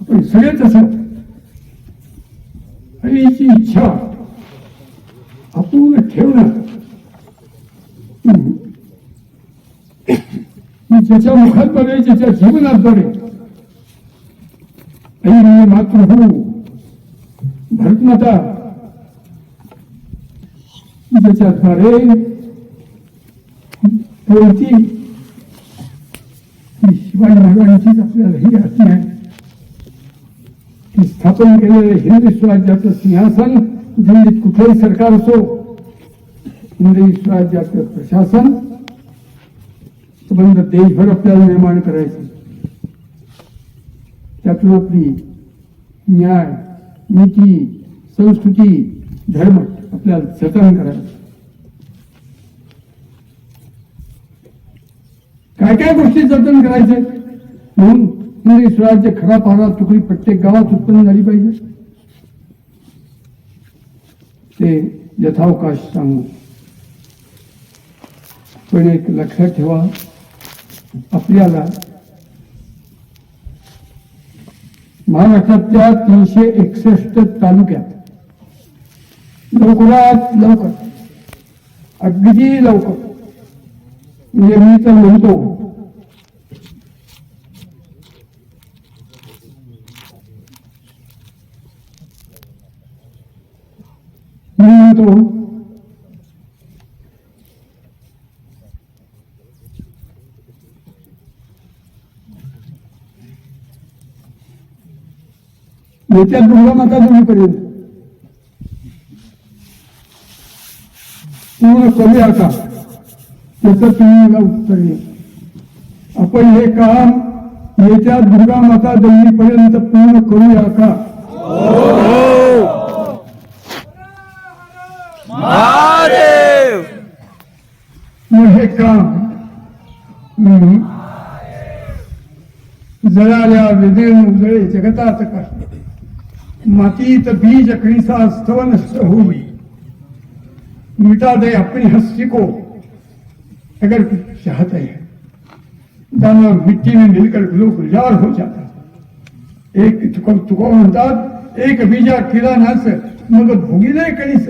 आपण सगळेच असं आईची इच्छा अपूर्ण ठेवणं, ज्याच्या मुखात बघे, ज्याच्या जीवनात बघे. आई म्हणजे मातृभू, भारतमाता, ज्याच्याद्वारे कोणती की शिवाजी महाराजांचीच आपल्याला ही आज्ञा आहे की स्थापन केलेलं हिंदवी स्वराज्याचं सिंहासन दिल्लीत कुठलंही सरकार असो, हिंदवी स्वराज्याचं प्रशासन संबंध देशभर आपल्याला निर्माण करायचं. त्यातून आपली न्याय, नीती, संस्कृती, धर्म आपल्याला जतन करायचं. काय काय गोष्टी जतन करायचे म्हणून हिंदवी स्वराज्य खरा पारा तुकडी प्रत्येक गावात उत्पन्न झाली पाहिजे. ते यथावकाश सांगू, पण एक लक्षात ठेवा, आपल्याला महाराष्ट्रातल्या 361 तालुक्यात लवकरात लवकर, अगदी लवकर, म्हणजे मी तर म्हणतो येत्या दुर्गामाता जमीपर्यंत पूर्ण करूया का, त्याचं तुम्ही मला उत्तर द्या. आपण हे काम येत्या दुर्गामाता जमीपर्यंत पूर्ण करूया का? मग हे काम जळाल्या विदीर्ण उजळे जगतात का, मातीत बीज कणिसा स्तव नष्ट होई, मिटा दे अपनी हस्ती को अगर कुछ चाहते हैं, दाना मिट्टी में मिलकर लोग गुजार हो जाता. एक तुको म्हणतात, एक बीजा किला नाच मग भोगिले कणीस.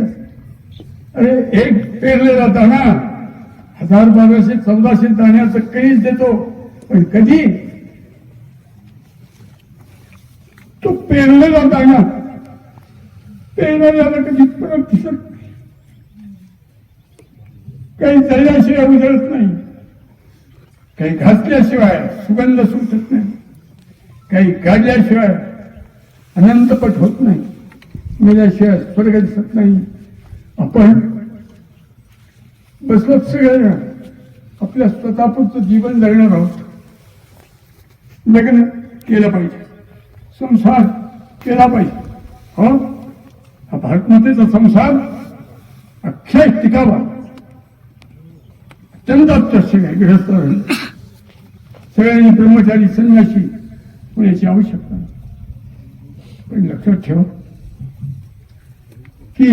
अरे एक पेरलेला दाणा 1200-1400 दाण्याचं कणीस देतो, पण कधी तो पेरलेला दाणा पेरणाऱ्याला कधी परत दिसत नाही. काही जळल्याशिवाय उजळत नाही, काही घासल्याशिवाय सुगंध सुटत नाही, काही गाडल्याशिवाय अनंतपट होत नाही, मेल्याशिवाय स्वर्ग दिसत नाही. आपण बसलोत सगळे आपल्या स्वतःपुरतं जीवन जगणार आहोत. लग्न केलं पाहिजे, संसार केला पाहिजे. हो, हा भारतमातेचा संसार अख्ख्या टिकावा, अत्यंत आवश्यक आहे. गृहस्थ सगळ्यांनी ब्रह्मचारी संन्यासी होण्याची आवश्यकता. पण लक्षात ठेवा की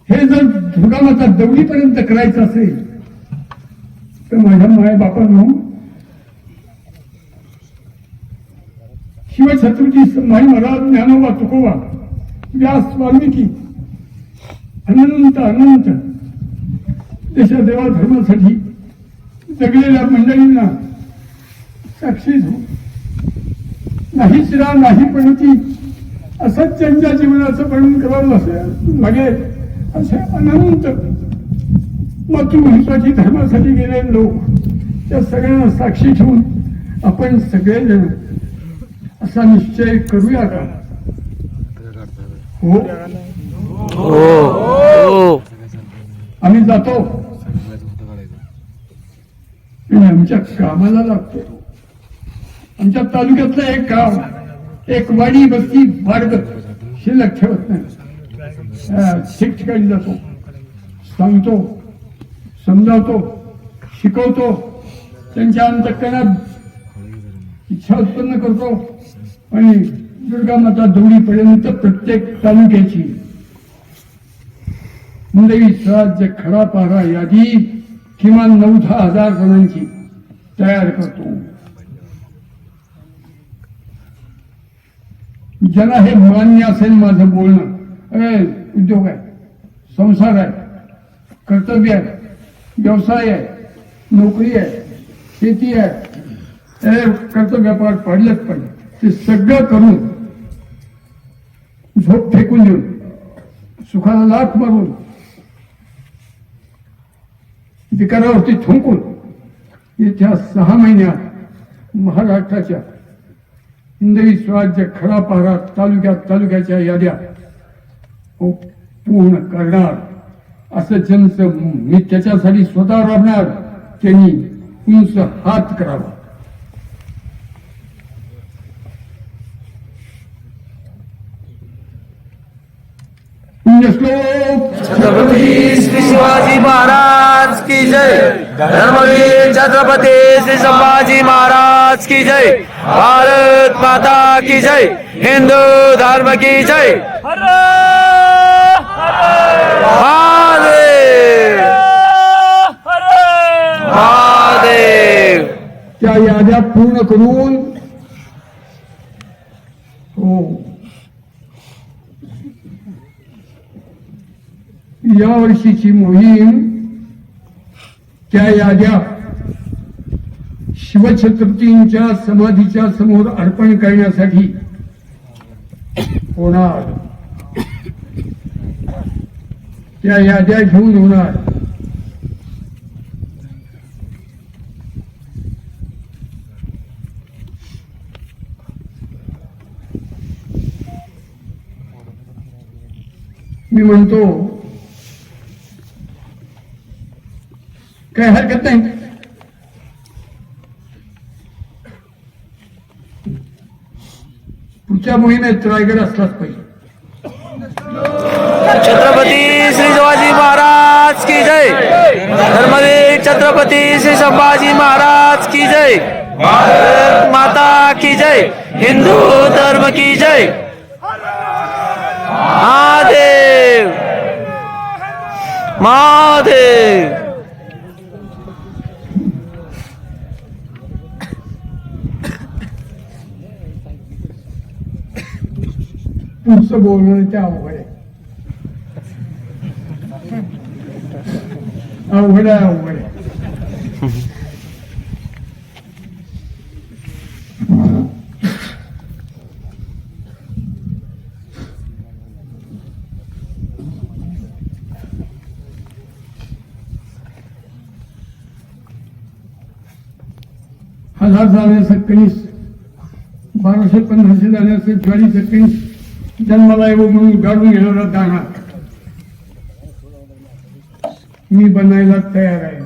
हे जर दुर्गामाता दौडीपर्यंत करायचं असेल तर माझ्या मायबापांनो, शिवछत्रपती संभाजी महाराज, ज्ञानोबा, तुकोबा, व्यास, वाल्मिकी, अनंत अनंत देशा देवा धर्मासाठी जगलेल्या मंडळींना साक्षी हो. नाही शिरा नाही पणती असंच त्यांच्या जीवनाचं वर्णन करावं असेल मागे असे अनंत मातृभाषेसाठी धर्मासाठी गेलेले लोक, त्या सगळ्यांना साक्षी ठेवून आपण सगळेजण असा निश्चय करूया का? हो, आम्ही जातो आणि आमच्या कामाला लागतो. आमच्या तालुक्यातलं एक गाव, एक वाडी वस्ती वाढत शिल्लक ठेवत नाही. ठिकठिकाणी जातो, सांगतो, समजावतो, शिकवतो, त्यांच्या अंतःकरणात इच्छा उत्पन्न करतो आणि दुर्गामाता दौडीपर्यंत प्रत्येक तालुक्याची हिंदवी स्वराज्य खरा पारा यादी किमान 9-10 हजार जणांची तयार करतो. ज्यांना हे मान्य असेल माझं बोलणं, उद्योग आहे, संसार आहे, कर्तव्य आहे, व्यवसाय आहे, नोकरी आहे, शेती आहे, कर्तव्य पार पडलेच पाहिजे. ते सगळं करून झोप फेकून देऊन, सुखाला लाथ मारून, विकारावरती थुंकून येत्या 6 महिन्यात महाराष्ट्राच्या हिंदवी स्वराज्य खडापारा तालुक्याच्या याद्या पूर्ण करणार असं ज्यांचं मी त्याच्यासाठी स्वतः राबणार त्यांनी उंच हात करावा. श्लोक छत्रपती श्री शिवाजी महाराज की जय. धर्मवीर छत्रपती श्री संभाजी महाराज की जय. भारत माता की जय. हिंदू धर्म की जय. महादेव महादेव. त्या याद्या पूर्ण करून या वर्षीची मोहीम त्या याद्या शिवछत्रपतींच्या समाधीच्या समोर अर्पण करण्यासाठी होणार. त्या याद्या घेऊन होणार. मी म्हणतो काय हरकत नाही. पुढच्या मोहिमेत रायगड असलाच पाहिजे. छत्रपती श्री शिवाजी महाराज की जय. धर्मवीर छत्रपती श्री संभाजी महाराज की जय. भारत माता की जय. हिंदू धर्म की जय. महादेव महादेव. पुढचं बोलणं ते अवघड आहे. अवघड आहे. हजार जाण्याचं कणीस 1200-1500 जाण्याचं ज्वारीचं कणीस जन्माला येऊ म्हणून गाडून घेणारा दाणा मी बनायला तयार आहे.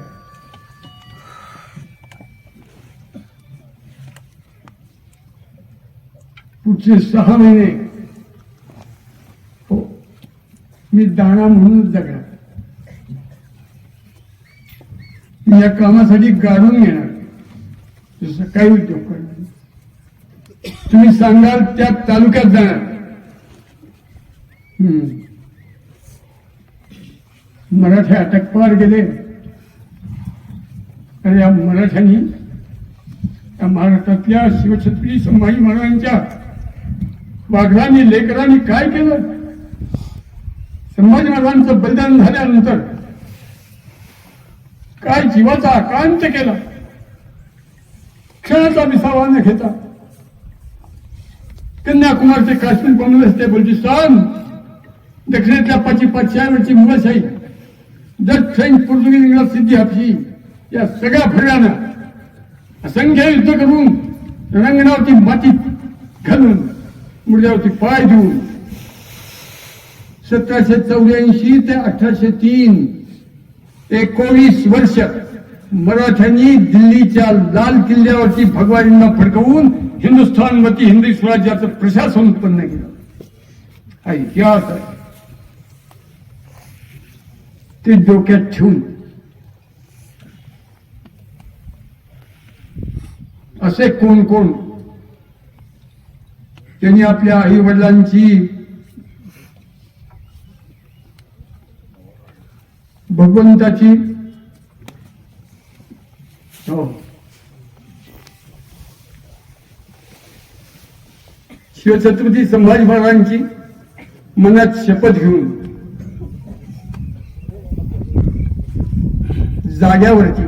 पुढचे 6 महिने हो मी दाणा म्हणूनच जगणार. मी या कामासाठी गाडून घेणार. जसं काही उद्योग करणार. तुम्ही सांगाल त्या तालुक्यात जाणार. मराठे अटकपार गेले. आणि या मराठ्यांनी या महाराष्ट्रातल्या शिवछत्रपती संभाजी महाराजांच्या वाघरांनी लेकरांनी काय केलं. संभाजी महाराजांचं बलिदान झाल्यानंतर काय जीवाचा आकांत केला. क्षणाचा विसावा न घेता कन्याकुमार ते काश्मीर पासून ते बलुचिस्तान दक्षिणेतल्या पाचशेवरची मुघलशाही डच फ्रेंच पोर्तुगीज इंग्रज सिद्धी हपशी या सगळ्या फरकानं असंख्य युद्ध करून रंगणावरती माती घालून मुर्द्यावरती पाय देऊन 1784 ते 1803 19 वर्ष मराठ्यांनी दिल्लीच्या लाल किल्ल्यावरती भगवाजींना फडकवून हिंदुस्थानवरती हिंदवी स्वराज्याचं प्रशासन उत्पन्न केलं. हा इतिहास आहे. ते डोक्यात ठेवून असे कोण कोण त्यांनी आपल्या आई वडिलांची भगवंताची शिवछत्रपती संभाजी महाराजांची मनात शपथ घेऊन जाग्यावरती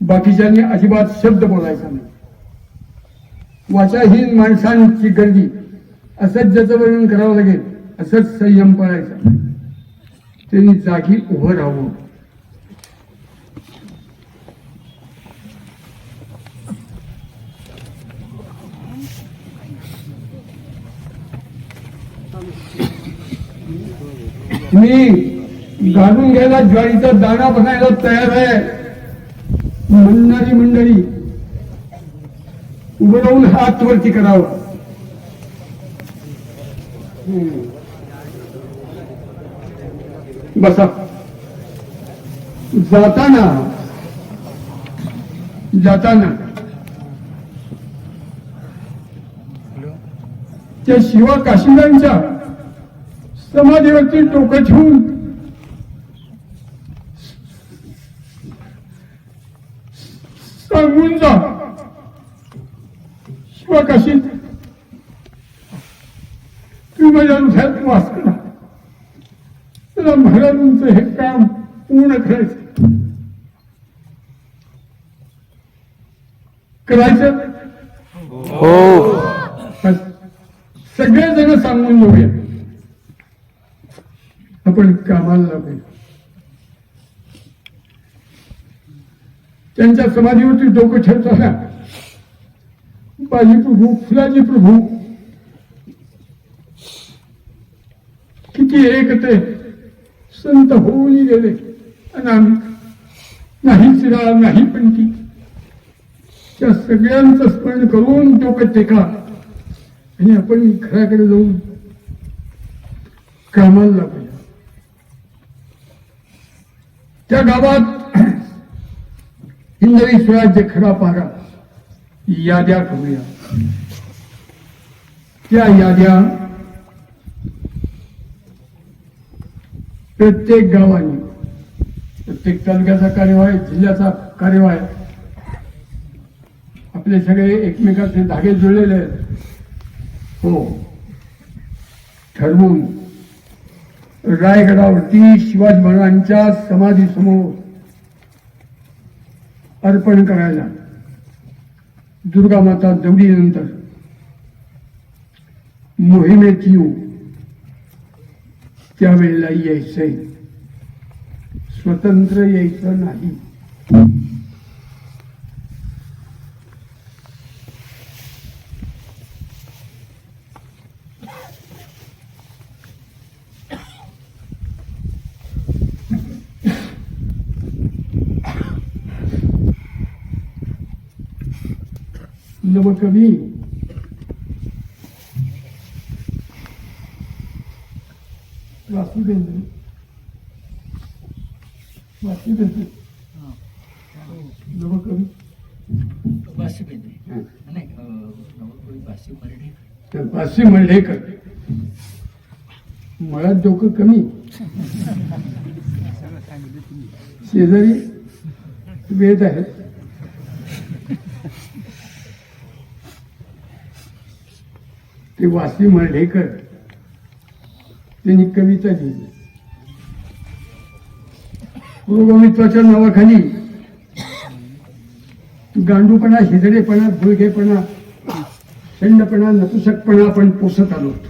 बाकीच्यांनी अजिबात शब्द बोलायचा नाही. वाचाहीन माणसांची गर्दी असंच ज्याचं वर्णन करावं लागेल. असंच संयम पाळायचा. त्यांनी जागी उभं राहावं. मी घालून घ्यायला ज्वारीचा दाणा बनायला तयार आहे म्हणणारी मंडळी उभं राहून हात वरती करावा. बसा. जाताना त्या शिवा काशिदांच्या समाधीवरती डोकं ठेवून सांगून जा, शिवा काशी तुम्ही माझ्या हृदयात वास करा. त्याला महाराजांचं हे काम पूर्ण करायचं. हो. सगळेजण सांगून जाऊया, आपण कामाला लागूया. त्यांच्या समाधीवरती डोकं ठेवताना बाजी प्रभू, फुलाजी प्रभू किती एक ते संत होऊन गेले. अनामिक नाही चिराळ नाही पंथी, त्या सगळ्यांचं स्मरण करून डोकं टेका आणि आपण घराकडे जाऊन कामाला लागूया. त्या गावात हिंदवी स्वराज्य खरा पारा याद्या करूया. त्या याद्या प्रत्येक गावाने, प्रत्येक तालुक्याचा कार्यवाह, जिल्ह्याचा कार्यवाह, आपले सगळे एकमेकाचे धागे जुळलेले आहेत. हो, ठरवून रायगडावरती शिवाजी महाराजांच्या समाधीसमोर अर्पण करायला दुर्गा माता दौडीनंतर मोहिमेत येऊ. त्यावेळेला यायचंय, स्वतंत्र यायचं नाही. नवकवी वासुदेव नवकवी वासी मर्ढेकर. मला डोकं कमी, शेजारी वेद आहेत. ते वासी मर्ढेकर त्यांनी कविता लिहिली. पुरोगमित्वाच्या नावाखाली गांडूपणा, हिजडेपणा, भुळगेपणा, शंडपणा, नपुसकपणा आपण पोसत आलो होतो.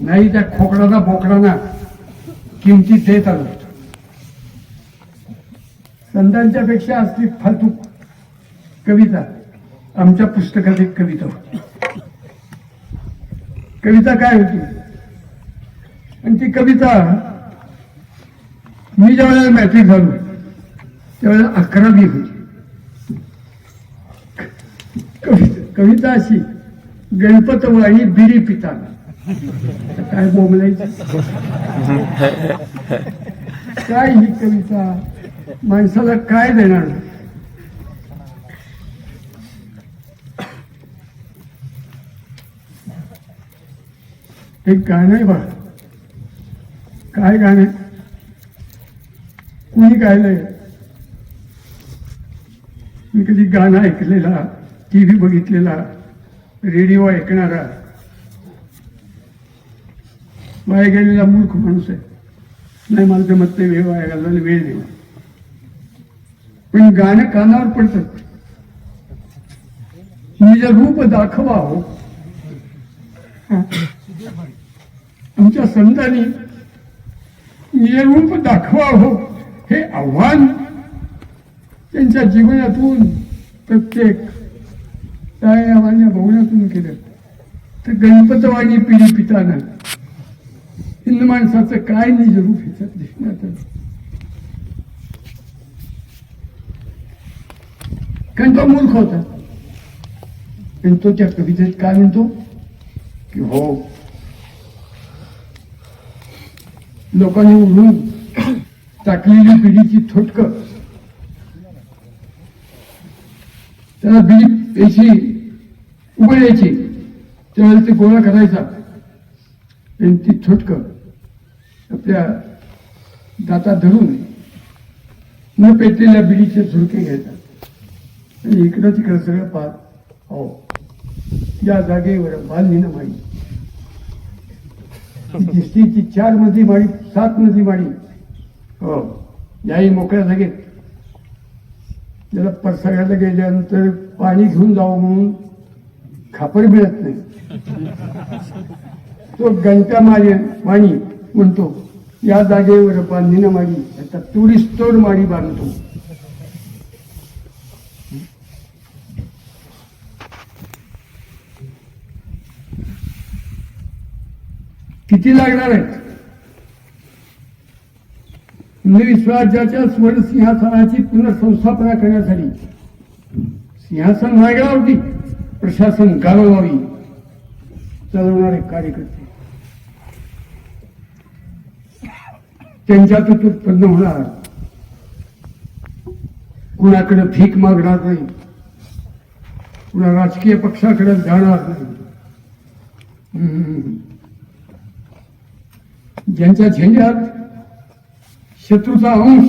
नाही त्या खोकडाना बोकडाना किमती देत आलो होतो. संतांच्या पेक्षा असली फालतू कविता आमच्या पुस्तकात एक कविता होती. कविता काय होती? आणि ती कविता मी ज्या वेळेला मॅट्रिक झालो त्यावेळेला 11वी होती. कविता अशी, गणपतवाणी बिडी पिताना. काय बोंबलायचं, काय ही कविता माणसाला काय देणार? एक गाणं आहे बघ. काय गाणं? कुणी गायलंय? मी कधी गाणं ऐकलेला, टीव्ही बघितलेला, रेडिओ ऐकणारा, वाया गेलेला मूर्ख माणूस आहे. नाही, मला जमत नाही, वेळ वाया घालवायला वेळ नाही. पण गाणं कानावर पडतं. निज रूप दाखवा हो. आमच्या संतांनी निरूप दाखवावं हे आव्हान त्यांच्या जीवनातून प्रत्येक सामान्य भवनातून केलं. तर गणपतवाणी पिढी पिताना हिंद माणसाचं काय निज रूप ह्याच्यात दिसण्यात आलं. कारण तो मूर्ख होता. आणि तो त्या कवितेत काय म्हणतो की हो लोकांनी उडून टाकलेली पिढीची थोटक त्याला बिडी याची उघडायची त्यावेळेला ते गोळा करायचा आणि ती थोटक आपल्या दातात धरून न पेटलेल्या बिडीचे झुरके घ्यायचा आणि इकडं तिकडं सगळं पाहत हो या जागेवर बांधलीनं माई दिसती ती 4 मजली माडी 7 मजली माडी हो याही मोकळ्या जागेत त्याला परसाळ्याला गेल्यानंतर पाणी घेऊन जावं म्हणून खापर मिळत नाही. तो गणका माडी म्हणतो या जागेवर बांधलीनं माडी आता तुडीस्तोड माडी बांधतो. किती लागणार आहेत. हिंदवी स्वराज्याच्या स्वर्ण सिंहासनाची पुनर्संस्थापना करण्यासाठी सिंहासन नायगडावरती प्रशासन गावागावी चालवणारे कार्यकर्ते त्यांच्यातून उत्पन्न होणार. कुणाकडे भीक मागणार नाही, कुणा राजकीय पक्षाकडे जाणार नाही. ज्यांच्या झेंड्यात शत्रूचा अंश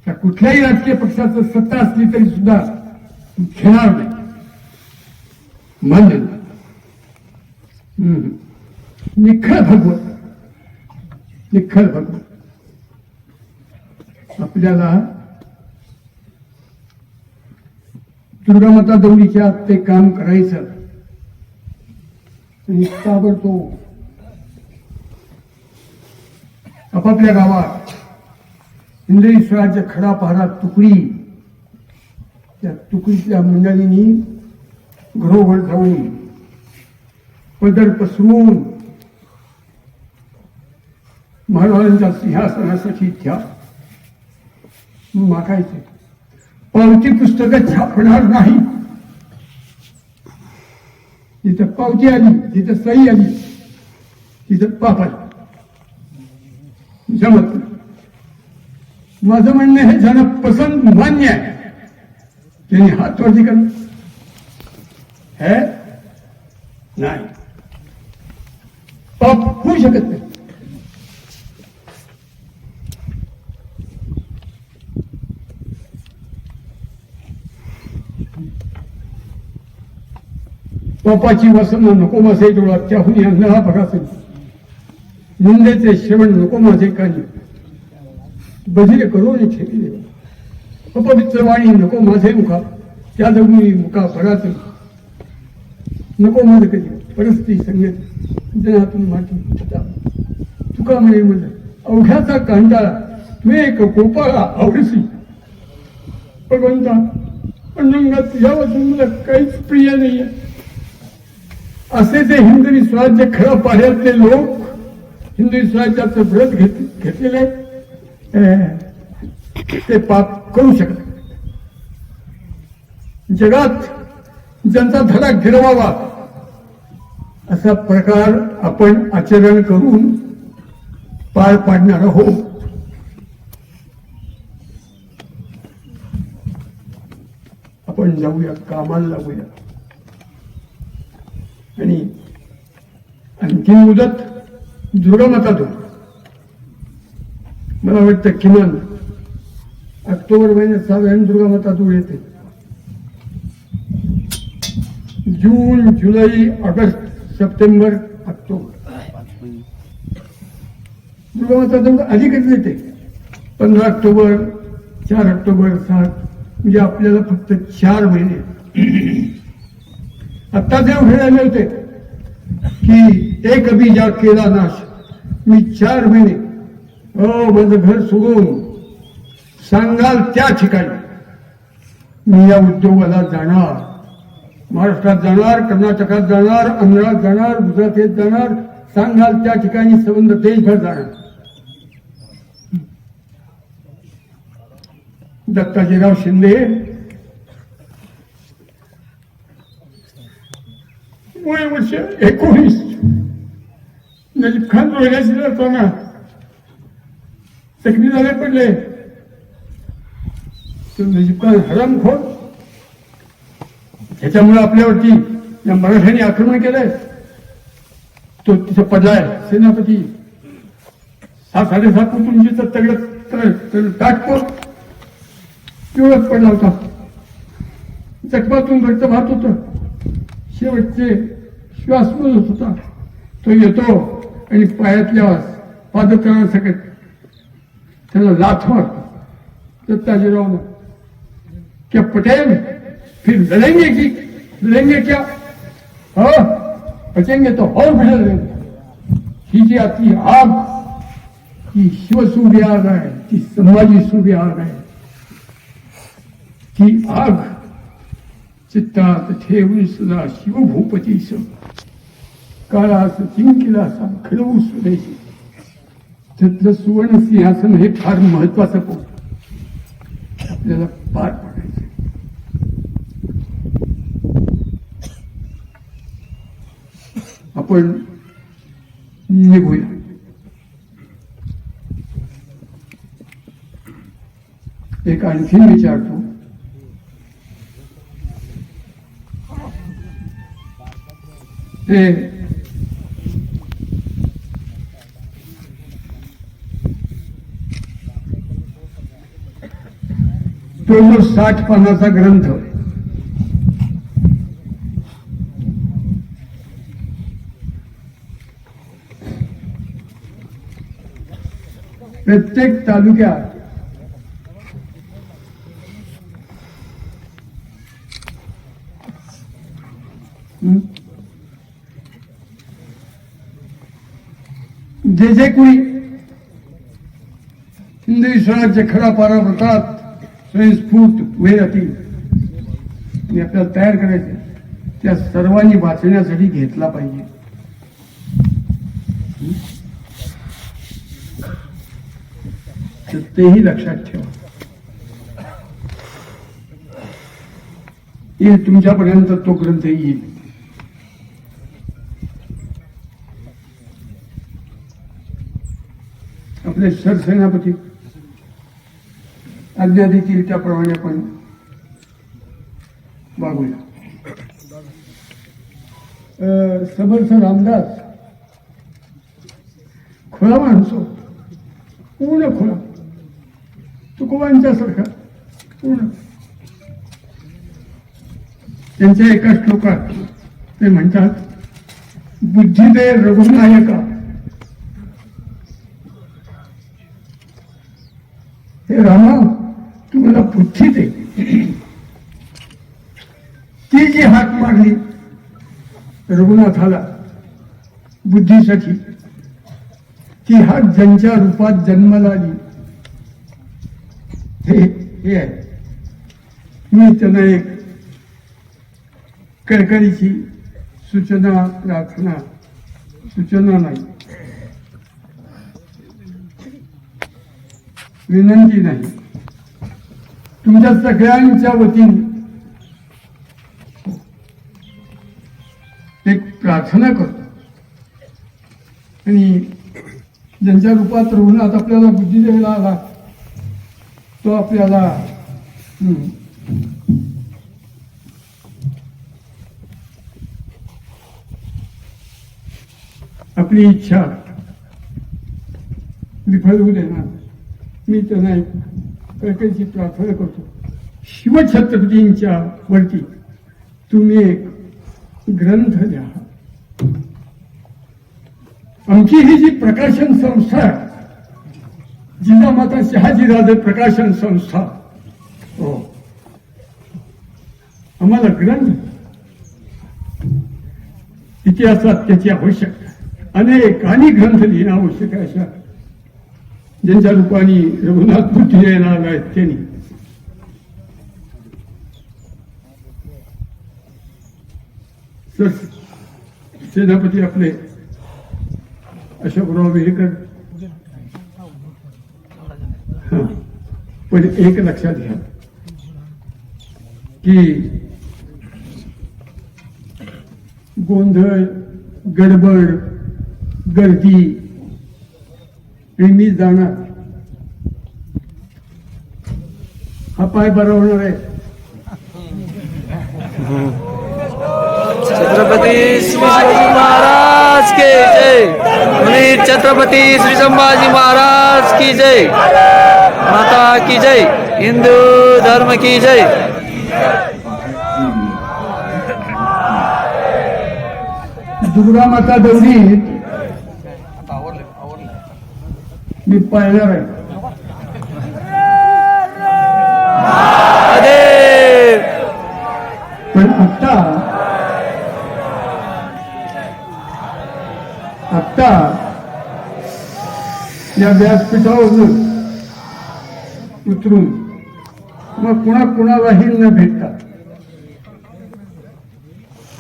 त्या कुठल्याही राजकीय पक्षाचं सत्ता असली तरी सुद्धा घेणार नाही. मान्य निखळ भगवत निखळ भगवत आपल्याला दुर्गामाता दौडीच्या ते काम करायचं आणि ताबडतोब आपापल्या गावात हिंदवी स्वराज्य खडा पहारा तुकडी त्या तुकडीतल्या मंडळींनी घरोघर जाऊन पदर पसरून महाराजांच्या सिंहासनासाठी त्या मागायचे. पावती पुस्तकं छापणार नाही. जिथं पावती आली जिथं सही आली तिथं पाप आली. जमत नाही. माझं म्हणणं हे ज्यांना पसंत मान्य आहे त्यांनी हात वरती करणं है नाही. पाप होऊ शकत नाही. पापाची वासना नको माझे डोळा त्याहून अंधळा बघासे. निंदेचे श्रवण नको माझे कानी बधिर करून ठेवी. अपवित्र वाणी नको माझे मुखा त्या जगुनी मुका भराचे. नको माझ कधी परस्ती संगत जनातून माती तुका म्हणे मला अवघ्याचा कांटाळा तू एक गोपाळा आवडसी. भगवंता पण तुझ्या वाचून मला काहीच प्रिय नाहीये. असे जे हिंदवी स्वराज्य खरं पाड्यातले लोक हिंदवी स्वराज्याचं व्रत घेतलेले ते पाप करू शकत. जगात ज्यांचा धडा गिरवावा असा प्रकार आपण आचरण करून पार पाडणार आहोत. आपण जाऊया कामाला लागूया. आणि आणखी मुदत दुर्गामाता मला वाटतं किमान ऑक्टोबर महिन्यात साधारण दुर्गामाता दूर येते. जून जुलै ऑगस्ट सप्टेंबर ऑक्टोबर दुर्गामाता दूर अधिकच येते. 15 ऑक्टोबर 4 ऑक्टोबर 7 म्हणजे आपल्याला फक्त 4 महिने. आता जे उभे राहिले होते की एक बीजा केला नाश मी 4 महिने माझं घर सोडून सांगाल त्या ठिकाणी मी या उद्योगाला जाणार. महाराष्ट्रात जाणार, कर्नाटकात जाणार, आंध्रात जाणार, गुजरातेत जाणार, सांगाल त्या ठिकाणी संबंध देशभर जाणार. दत्ताजीराव शिंदे वय वर्ष 19 नजीब खान रोहिल्याशी लढताना जखमी झाले पडले. तो नजीब खान हरामखोर, त्याच्यामुळे आपल्यावरती या मराठ्यांनी आक्रमण केलंय. तो तिथे पडलाय सेनापती. 7-7.5 फूट उंचीचा तगड ताटको पिवळत पडला होता. जखमातून रक्त वाहत होतं. शेवटचे श्वास मोजत होता. तो येतो आणि पायातल्या पादत्राणासकट त्याला लाथ मारतो. दत्ताजीराव क्या पटेल फिर लड़ेंगे क्या? बचेंगे तो और भिड़ लेंगे. ही जी आती आग, ती शिवसूर्य आग आहे, ती संभाजी सूर्य आग आहे. ती आग चित्तात ठेवून सुद्धा शिवभूपतीस काळास जिंकिलासा खळवू सुदेशी. त्यातलं सुवर्ण सिंहासन हे फार महत्वाचं पोट आपल्याला पार पाडायचं. आपण निघूया. एक आणखीन विचारतो. ते तो जो 60 पानाचा ग्रंथ प्रत्येक तालुक्यात जे कोणी हिंदवी स्वराज्य खरा पारा व्रतात स्वयंस्फूर्त उभे राहतील आणि आपल्याला तयार करायचे, त्या सर्वांनी वाचण्यासाठी घेतला पाहिजे. तर तेही लक्षात ठेवा. हे तुमच्यापर्यंत तो ग्रंथ येईल. आपले सरसेनापती आज्ञा देतील त्याप्रमाणे आपण वागूया. समर्थ रामदास खुळा माणूस, पूर्ण खुळा, तुकोबांच्यासारखा पूर्ण. त्यांच्या एका श्लोकात ते म्हणतात, बुद्धिदे रघुनायका, हे रामा तुम्हाला बुद्धी दे. ती जी हाक मारली रघुनाथाला बुद्धीसाठी, ती हाक ज्यांच्या रूपात जन्माला आली हे आहे. मी त्यांना एक कळकळीची सूचना, प्रार्थना, सूचना नाही, विनंती नाही, तुमच्या सगळ्यांच्या वतीने एक प्रार्थना करतो. आणि ज्यांच्या रूपात रघुनाथ आपल्याला बुद्धी द्यायला आला, तो आपल्याला आपली इच्छा विफल होऊ देणार. मी त्यांना एक कळकळीची प्रार्थना करतो. शिवछत्रपतींच्या वरती तुम्ही एक ग्रंथ द्या. आमची ही जी प्रकाशन संस्था आहे, जिजामाता शहाजीराजे प्रकाशन संस्था, हो, आम्हाला ग्रंथ, इतिहासात त्याची आवश्यकता. अनेक ग्रंथ लिहिणं आवश्यक आहे अशा ज्यांच्या रूपाने रघुनाथ बुद्धी यायला आलाय त्यांनी सेनापती आपले अशोकराव विहेकर. पण एक लक्षात घ्या की गोंधळ गडबड गर्दी मी जाणार हा पाय बरा होणार आहे. छत्रपती श्री शिवाजी महाराज की जय. वीर छत्रपती श्री संभाजी महाराज की जय. माता की जय. हिंदू धर्म की जय. दुर्गा माता दौडीत मी पाळणार आहे. महादेव. पण आता या व्यासपीठावरून उतरून मग कुणालाही न भेटता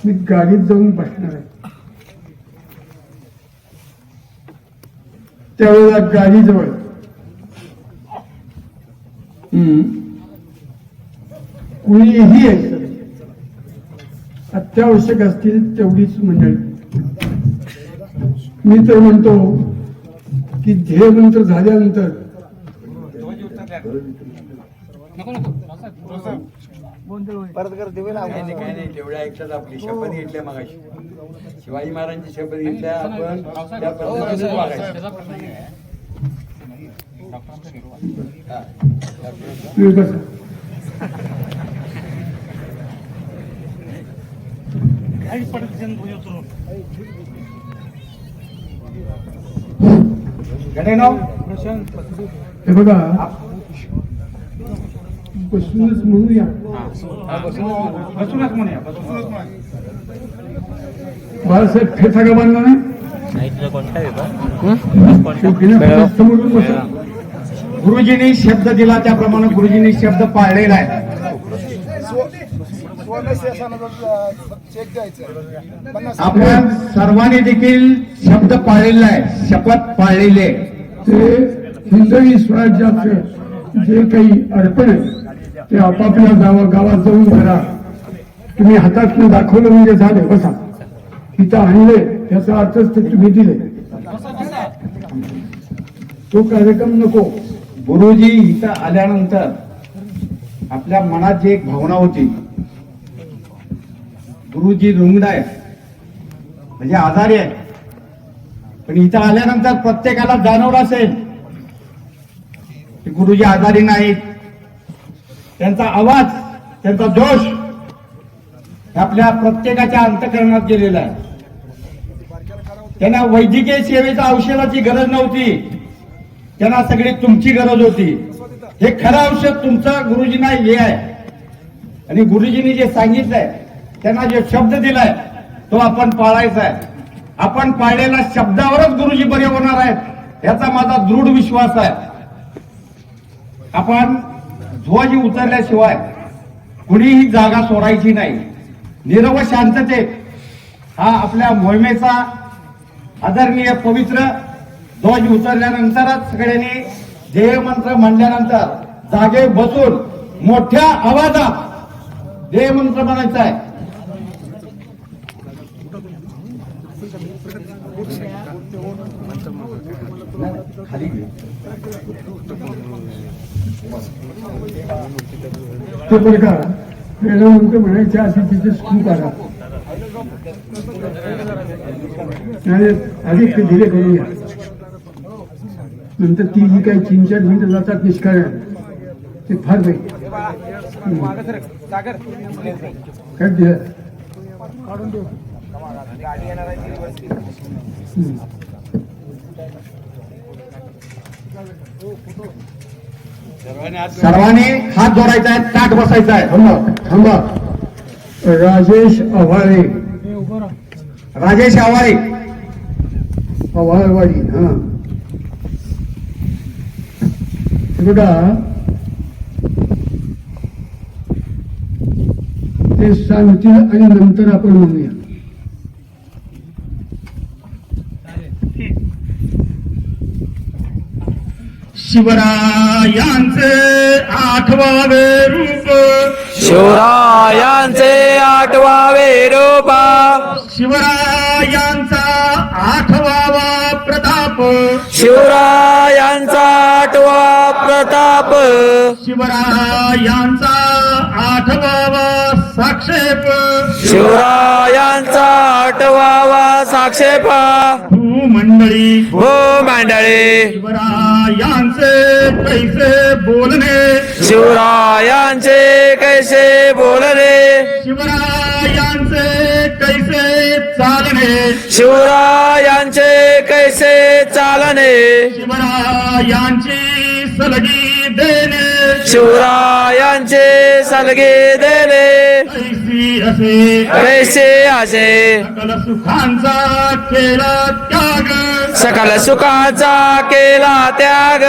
मी गाडीत जाऊन बसणार आहे. त्यावेळेला गाडीजवळ कुणीही यायचं. अत्यावश्यक असतील तेवढीच मंडळी. मी तर म्हणतो की ध्येयमंत्र झाल्यानंतर परत करते नाही तेवढ्या ऐकतात. आपली शपथ घेतल्या मगाशी शिवाजी महाराजांची शपथ घेतल्या आपण त्या पद्धतीने वागायचं. तुम्ही बसा. हे बघा बसूनच म्हणूया. बाळासाहेब फेटा का बांधला नाही. समोरून बसा. गुरुजींनी शब्द दिला त्याप्रमाणे गुरुजींनी शब्द पाळलेला आहे. आपण सर्वांनी देखील शब्द पाळलेला आहे. शपथ पाळलेली आहे. ते हिंदवी स्वराज्याचं जे काही अर्पण आहे ते आपापल्या गावात जाऊन करा. तुम्ही हातातून दाखवलं म्हणजे झालं. बसा. इथं आणले त्याचा अर्थच ते तुम्ही दिले. तो कार्यक्रम नको. गुरुजी इथं आल्यानंतर आपल्या मनात जी एक भावना होती, गुरुजी रुग्ण आहे म्हणजे आजारी आहे, पण इथं आल्यानंतर प्रत्येकाला जाणवलं असेल की गुरुजी आजारी नाहीत. त्यांचा आवाज, त्यांचा जोश आपल्या प्रत्येकाच्या अंतःकरणात गेलेला आहे. त्यांना वैद्यकीय सेवेच्या औषधाची गरज नव्हती, त्यांना सगळी तुमची गरज होती. हे खरं औषध तुमचं गुरुजींना हे आहे. आणि गुरुजींनी जे सांगितलंय, त्यांना जे शब्द दिलाय तो आपण पाळायचा आहे. आपण पाळलेल्या शब्दावरच गुरुजी बरे होणार आहेत याचा माझा दृढ विश्वास आहे. आपण ध्वज उतरल्याशिवाय कुणीही जागा सोडायची नाही. निरव शांततेत हा आपल्या मोहिमेचा आदरणीय पवित्र ध्वज उतरल्यानंतरच सगळ्यांनी ध्येयमंत्र म्हणल्यानंतर जागे बसून मोठ्या आवाजात ध्येयमंत्र म्हणायचा आहे. तो बरं का वेळानंतर म्हणायचे असे तिथे सुरू करा. अधिक धीरे करूया. नंतर ती जी काही 3-4 मिनिटं जातात निष्कारण ते फार काही काय दिलं. सर्वांनी हात जोडायचा आहे, ताट बसायचा आहे. थांबा. राजेश आव्हाळे. राजेश आवारे पवारवाडी हा हे बघा ते सांगतील आणि नंतर आपण म्हणूया. शिवरायांचे 8वावे रूप, शिवरायांचे 8वावे रूप, शिवरायांचा 8वावा प्रताप, शिवरायांचा 8वा प्रताप, शिवरायांचा 8वावा साक्षेप, शिवरायांचा 8वावा साक्षेप, भूमंडळी भूमंडळी, शिवरायांचे कैसे बोलणे, शिवरायांचे कैसे बोलणे, शिवरायांचे कैसे चालणे, शिवरायांचे कैसे चालणे, शिवरायांची सलगी देणे, शिवरायांचे सलगे देणे, कैसी असे कैसे असे सकल सुखांचा केला त्याग, सकल सुखाचा केला त्याग,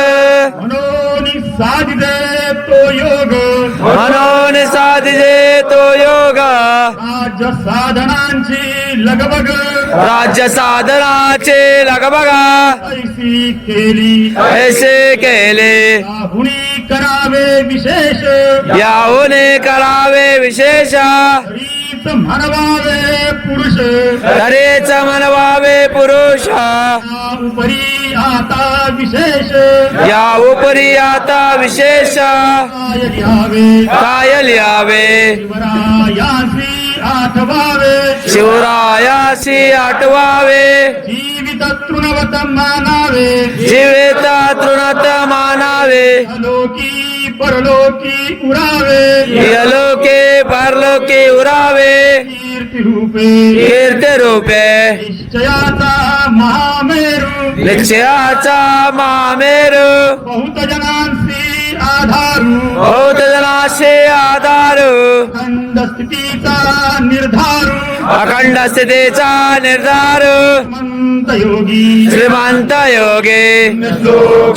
म्हणून साधिते तो योग, म्हणून साधिजे तो योग, राज्य साधनांची लगबग, राज्य साधनाचे लगबगा, कैसी केली कैसे केले, याहुनी करावे विशेष, याहूने करावे विशेष, तरीच म्हणवावे पुरुष, तरीच म्हणवावे पुरुष, उपरी आता विशेष, या उपरी आता विशेष, काय घ्यावे काय लिहावे, शिवरायासी आठवावे, शिवरायासी 8वावे, जीवित तृणवत मानावे, जीवित तृणात मानावे, लोकी परलोकी उरावे, यलोके परलोके उरावे, कीर्ती रूपे कीर्ती रूपे, निश्चयाचा महामेरू, निश्चयाचा मामेरू, बहुत जनांसी आधारू, बहुत जनाशे आधारू, अखंड स्थितीचा निर्धारू, अखंड स्थितीचा निर्धार, मंत योगी श्रीमंत योगे,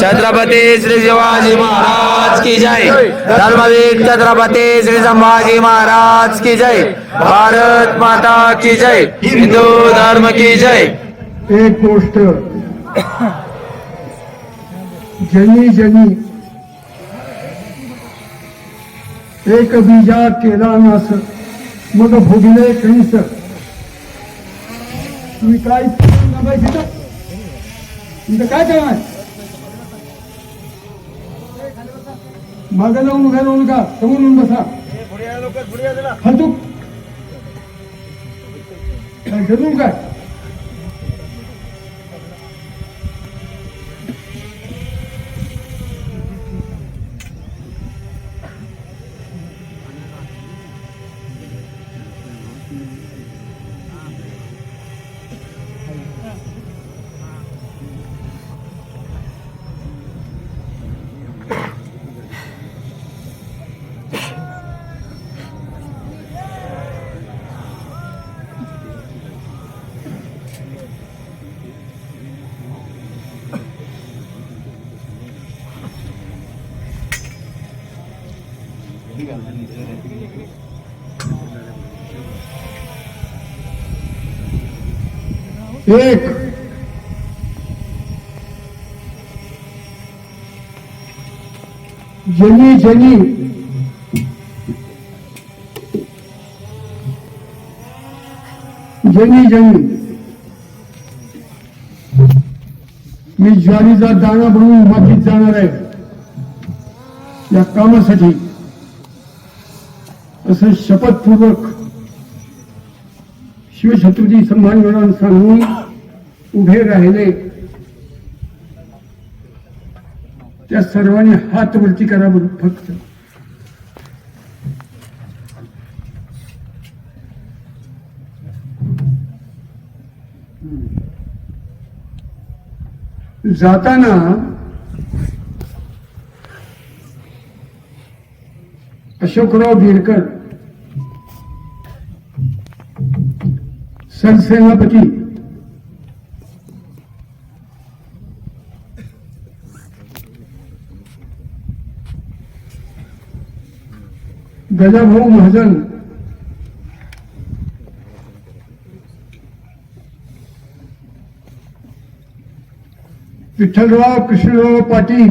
छत्रपती श्री शिवाजी महाराज की जय, धर्मवीर छत्रपती श्री संभाजी महाराज की जय, भारत माता की जय, हिंदू धर्म की जय. एक गोष्ट जनी जनी एक बीजा केला नास मग भोगिले कैस. तुम्ही काय सांगायचं तिथं? तुमचं काय काम आहे? मागे जाऊन उभ्या राहू नका, समोर येऊन बसा. हलतू काय जरूर काय एक जनी जनी जनी जनी मी ज्वारीचा दाणा बनवून मातीत जाणार आहे या कामासाठी असं शपथपूर्वक शिवछत्रपती संभाजी महाराज सांगून उभे राहिले. त्या सर्वांनी हात वरती करा बरं फक्त. जाताना अशोकराव बिरकर सरसेनापती गजाभाऊ महाजन, विठ्ठलराव कृष्णराव पाटील,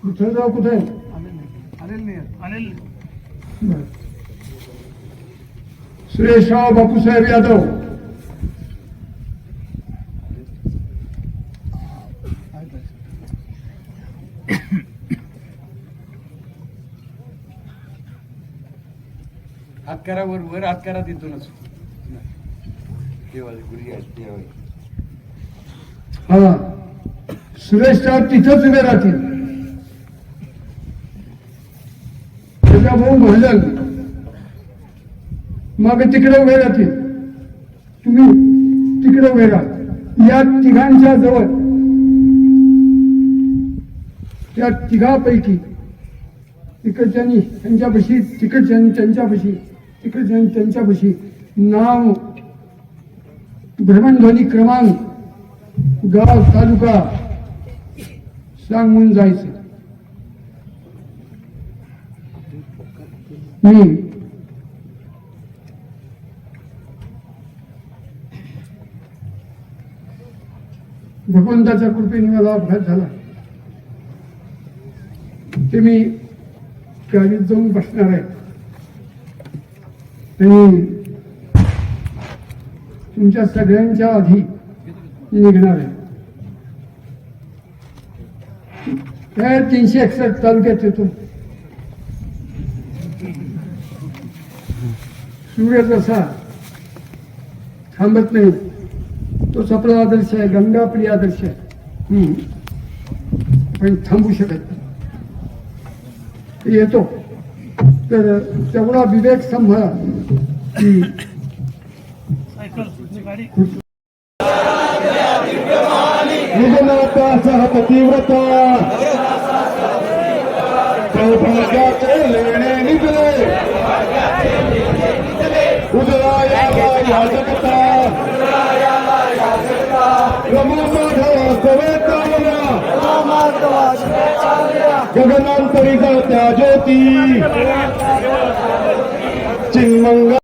विठ्ठलराव कुठे आहे? बरं. सुरेशराव बापूसाहेब यादव, हात करा वर हात करा तिथूनच देवाला गुरुजी आहेत, देवाला. हा सुरेशराव तिथंच उभे राहतील. गजाभाऊ महाजन मग तिकडे उभे राहतील, तुम्ही तिकडे उभे राहा. या तिघांच्या जवळ, त्या तिघापैकी तिकडच्यांनी त्यांच्यापाशी, तिकडच्यांनी त्यांच्यापाशी, तिकडच्यांनी त्यांच्यापाशी नाव, भ्रमणध्वनी क्रमांक, गाव, तालुका सांगून जायचं. मी भगवंताच्या कृपेने मला अपघात झाला. ते मी गाडीत जाऊन बसणार आहे आणि तुमच्या सगळ्यांच्या आधी निघणार आहे. 361 तालुक्यात येतो. सूर्य जसा थांबत नाही, तोच आपला आदर्श आहे, गंगा आपली आदर्श आहे. पण थांबू शकत नाही. येतो तर तेवढा विवेक सांभाळा की सहत तीव्रता सौभाग्याचे लेणे निघले, उदयाला याचकता रमामाधव सवेतावना, गगनांतरी त्या ज्योती चिन्मंग